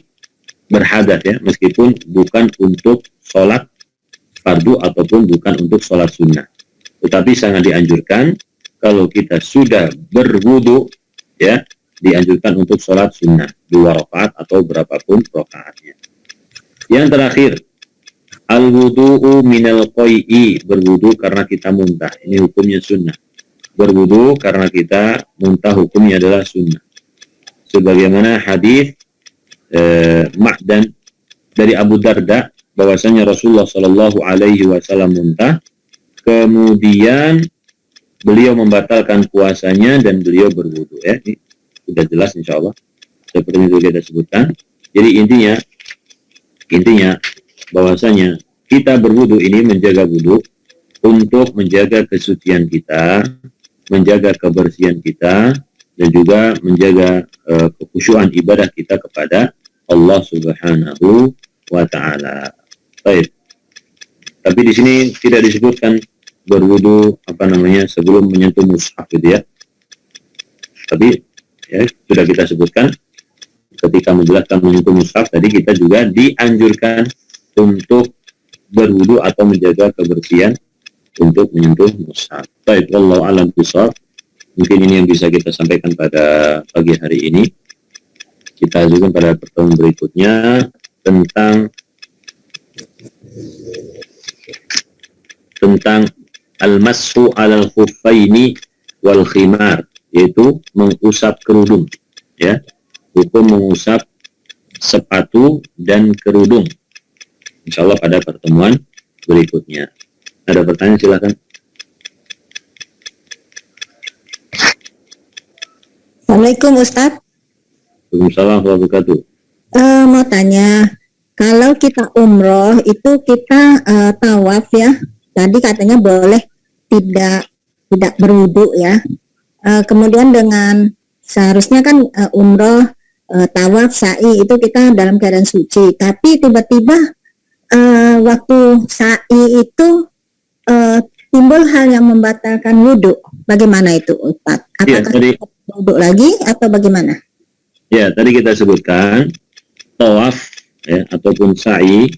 berhadas ya, meskipun bukan untuk sholat fardu ataupun bukan untuk sholat sunnah. Tetapi sangat dianjurkan kalau kita sudah berwudu ya, dianjurkan untuk sholat sunnah 2 rakaat atau berapapun rakaatnya. Yang terakhir, al-wudu'u minal qai'i, berwudu karena kita muntah. Ini hukumnya sunnah. Berwudu karena kita muntah hukumnya adalah sunnah. Sebagaimana hadis Ma'dan dari Abu Darda bahwasanya Rasulullah Shallallahu Alaihi Wasallam muntah, kemudian beliau membatalkan puasanya dan beliau berwudu. Ya, ini sudah jelas insya Allah seperti itu kita sebutkan. Jadi intinya bahwasanya kita berwudu ini menjaga wudu untuk menjaga kesucian kita, menjaga kebersihan kita, dan juga menjaga kekhusyuan ibadah kita kepada Allah Subhanahu wa Ta'ala. Baik. Tapi di sini tidak disebutkan berwudu sebelum menyentuh mushaf gitu ya. Tapi ya, sudah kita sebutkan ketika menjelaskan menyentuh mushaf tadi, kita juga dianjurkan untuk berwudu atau menjaga kebersihan untuk menyentuh mushaf. Baik, wallahu a'lam bishawab. Mungkin ini yang bisa kita sampaikan pada pagi hari ini. Kita lanjutkan pada pertemuan berikutnya tentang al-mashu 'alal khuffaini wal khimar, yaitu mengusap kerudung, ya. Hukum mengusap sepatu dan kerudung. Insyaallah pada pertemuan berikutnya. Ada pertanyaan silakan. Assalamualaikum Ustadz. Waalaikumsalam warahmatullahi wabarakatuh. Mau tanya, kalau kita umroh itu kita tawaf ya, tadi katanya boleh tidak berwudu ya. Kemudian dengan seharusnya kan umroh, tawaf, sa'i itu kita dalam keadaan suci. Tapi tiba-tiba waktu sa'i itu timbul hal yang membatalkan wudu. Bagaimana itu Ustaz? Apakah kita wudu lagi atau bagaimana? Ya, tadi kita sebutkan tawaf ya, ataupun sa'i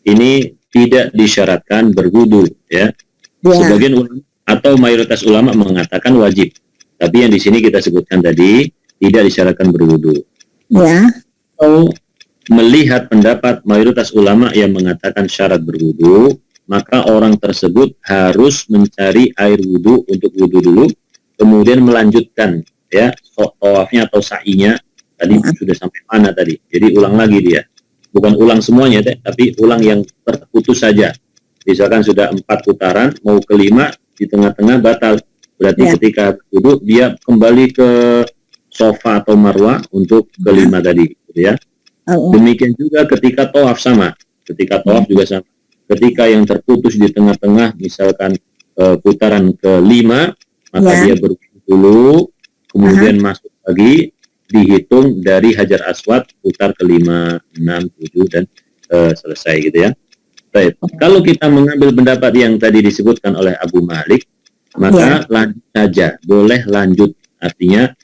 ini tidak disyaratkan berwudu ya. Sebagian ulama atau mayoritas ulama mengatakan wajib. Tapi yang di sini kita sebutkan tadi tidak disyaratkan berwudu. Ya. Kalau melihat pendapat mayoritas ulama yang mengatakan syarat berwudu, maka orang tersebut harus mencari air wudu untuk wudu dulu, kemudian melanjutkan ya tawafnya atau sa'inya. Tadi sudah sampai mana tadi? Jadi ulang lagi dia. Bukan ulang semuanya, tapi ulang yang terputus saja. Misalkan sudah 4 putaran, mau kelima di tengah-tengah batal. Berarti ketika wudu dia kembali ke sofa atau marwah untuk kelima tadi, gitu ya. Demikian juga ketika tawaf sama. Ketika tawaf juga sama. Ketika yang terputus di tengah-tengah, misalkan putaran kelima, maka dia berwudu dulu, kemudian masuk lagi, dihitung dari Hajar Aswad putar kelima, 6, 7 dan selesai gitu ya. Baik. Kalau kita mengambil pendapat yang tadi disebutkan oleh Abu Malik, maka lanjut saja, boleh lanjut. Artinya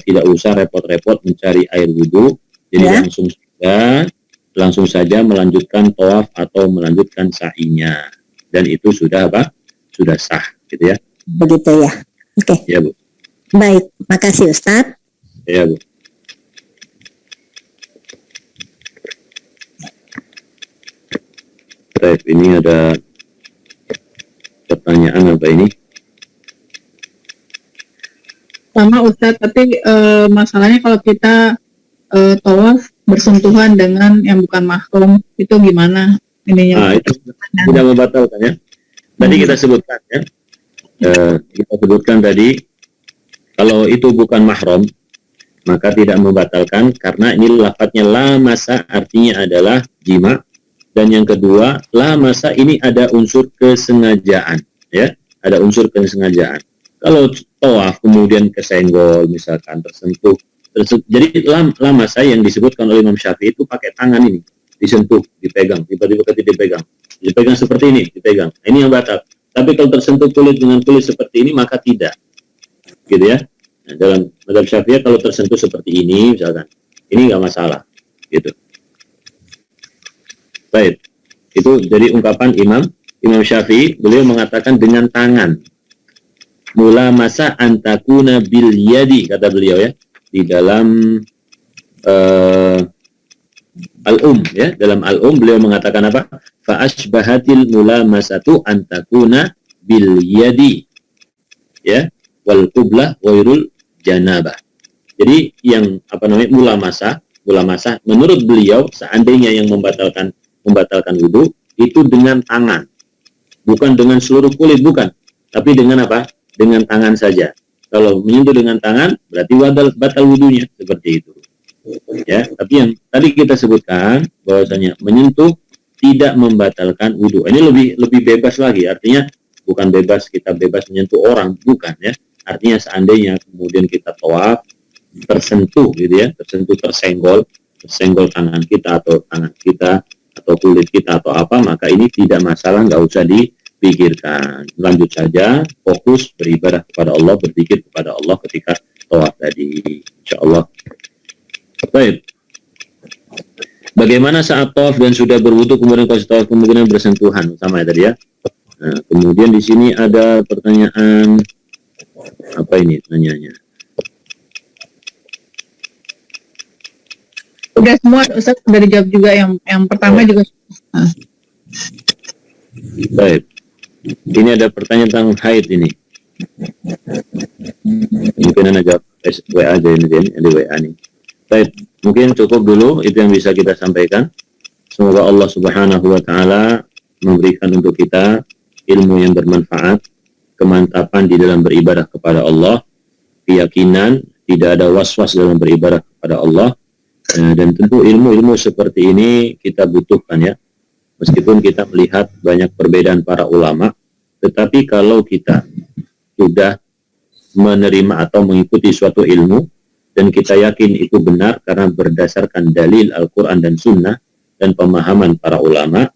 tidak usah repot-repot mencari air wudu, jadi langsung saja melanjutkan tawaf atau melanjutkan sa'inya, dan itu sudah sudah sah gitu ya. Begitu ya. Oke. Ya Bu. Baik, makasih Ustadz. Ya Bu. Baik, ini ada pertanyaan apa ini? Sama Ustadz, tapi masalahnya kalau kita tawaf bersentuhan dengan yang bukan mahram, itu gimana ininya? Itu tidak membatalkan ya. Tadi kita sebutkan ya. Kita sebutkan tadi kalau itu bukan mahram maka tidak membatalkan, karena ini lafadznya la masa, artinya adalah jima. Dan yang kedua, la masa ini ada unsur kesengajaan ya, ada unsur kesengajaan. Kalau tawaf kemudian kesenggol misalkan, tersentuh. Jadi la masa yang disebutkan oleh Imam Syafi'i itu pakai tangan ini, disentuh, dipegang, tiba-tiba dipegang seperti ini, dipegang. Ini yang batal. Tapi kalau tersentuh kulit dengan kulit seperti ini maka tidak. Gitu ya. Nah, dalam mazhab Syafi'i kalau tersentuh seperti ini misalkan, ini nggak masalah gitu. Baik, itu jadi ungkapan Imam Syafi'i. Beliau mengatakan dengan tangan. Mula masa antakuna bil yadi, kata beliau ya. di dalam ya, dalam beliau mengatakan apa? Fa ashbahatil mulamasatu an takuna bil yadi, ya, wal qublah ghairul janabah. Jadi yang mulamasa menurut beliau seandainya yang membatalkan wudu itu dengan tangan, bukan dengan seluruh kulit, bukan, tapi dengan apa? Dengan tangan saja. Kalau menyentuh dengan tangan berarti batal wudunya, seperti itu. Ya, tapi yang tadi kita sebutkan bahwasanya menyentuh tidak membatalkan wudu. Ini lebih bebas lagi, artinya bukan kita bebas menyentuh orang, bukan, ya. Artinya seandainya kemudian kita tawaf tersentuh gitu ya, tersenggol tangan kita atau kulit kita atau apa, maka ini tidak masalah, nggak usah dipikirkan. Lanjut saja, fokus beribadah kepada Allah, berzikir kepada Allah ketika tawaf tadi, insyaallah. Baik. Bagaimana saat tawaf dan sudah berwudu kemudian kalau tawaf kemungkinan bersentuhan, sama ya tadi ya. Nah, kemudian di sini ada pertanyaan apa ini tanyanya? Udah semua Ustaz, udah dijawab juga yang pertama juga. Baik. Ini ada pertanyaan tentang haid ini. Mungkin Anda jawab WA aja ini, ada WA nih. Baik, mungkin cukup dulu itu yang bisa kita sampaikan. Semoga Allah Subhanahu wa taala memberikan untuk kita ilmu yang bermanfaat, kemantapan di dalam beribadah kepada Allah, keyakinan, tidak ada was-was dalam beribadah kepada Allah. Dan tentu ilmu-ilmu seperti ini kita butuhkan, ya. Meskipun kita melihat banyak perbedaan para ulama, tetapi kalau kita sudah menerima atau mengikuti suatu ilmu dan kita yakin itu benar karena berdasarkan dalil Al-Quran dan Sunnah dan pemahaman para ulama,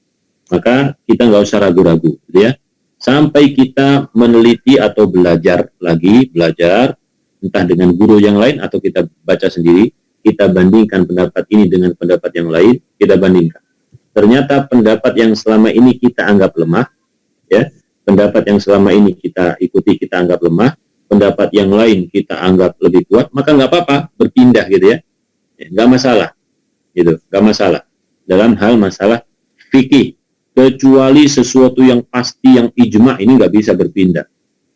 maka kita nggak usah ragu-ragu, gitu ya. Sampai kita meneliti atau belajar, entah dengan guru yang lain atau kita baca sendiri, kita bandingkan pendapat ini dengan pendapat yang lain, kita bandingkan. Ternyata pendapat yang selama ini kita anggap lemah, ya, pendapat yang selama ini kita ikuti, kita anggap lemah, pendapat yang lain kita anggap lebih kuat, maka nggak apa-apa berpindah, gitu ya. Nggak masalah, gitu, nggak masalah. Dalam hal masalah fikih, kecuali sesuatu yang pasti, yang ijma, ini nggak bisa berpindah.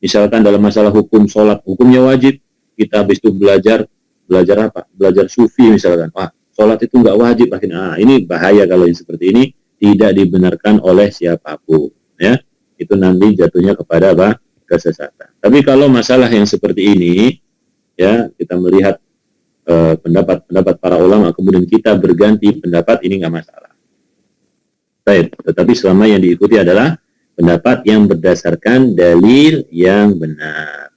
Misalkan dalam masalah hukum sholat, hukumnya wajib, kita habis itu belajar apa? Belajar sufi misalkan. Wah, sholat itu nggak wajib. Nah, ini bahaya kalau yang seperti ini tidak dibenarkan oleh siapapun, ya. Itu nanti jatuhnya kepada apa? Kesesatan. Tapi kalau masalah yang seperti ini, ya, kita melihat pendapat para ulama, kemudian kita berganti pendapat, ini nggak masalah. Baik, tetapi selama yang diikuti adalah pendapat yang berdasarkan dalil yang benar.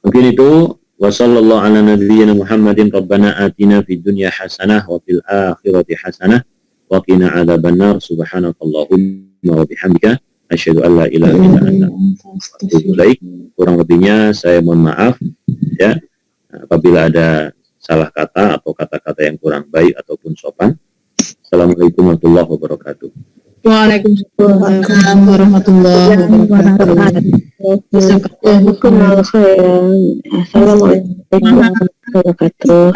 Mungkin itu. Wassallallahu ala nabiyyina Muhammadin rabbana atina fid dunya hasanah wa fil akhirati hasanah wa qina adzabannar subhanakallahumma wa bihamdika asyhadu an la ilaha illa anta astaghfiruka wa atubu ilaik. Kurang lebihnya saya mohon maaf, ya, apabila ada salah kata atau kata-kata yang kurang baik ataupun sopan. Assalamualaikum warahmatullahi wabarakatuh. Waalaikumsalam warahmatullahi wabarakatuh. Assalamualaikum warahmatullahi wabarakatuh.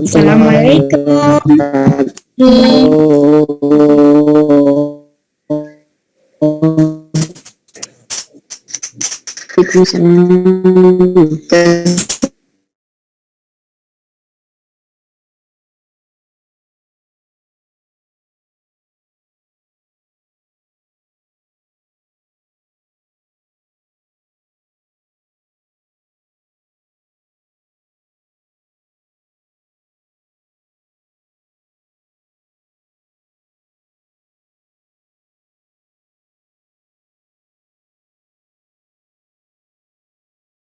Assalamualaikum.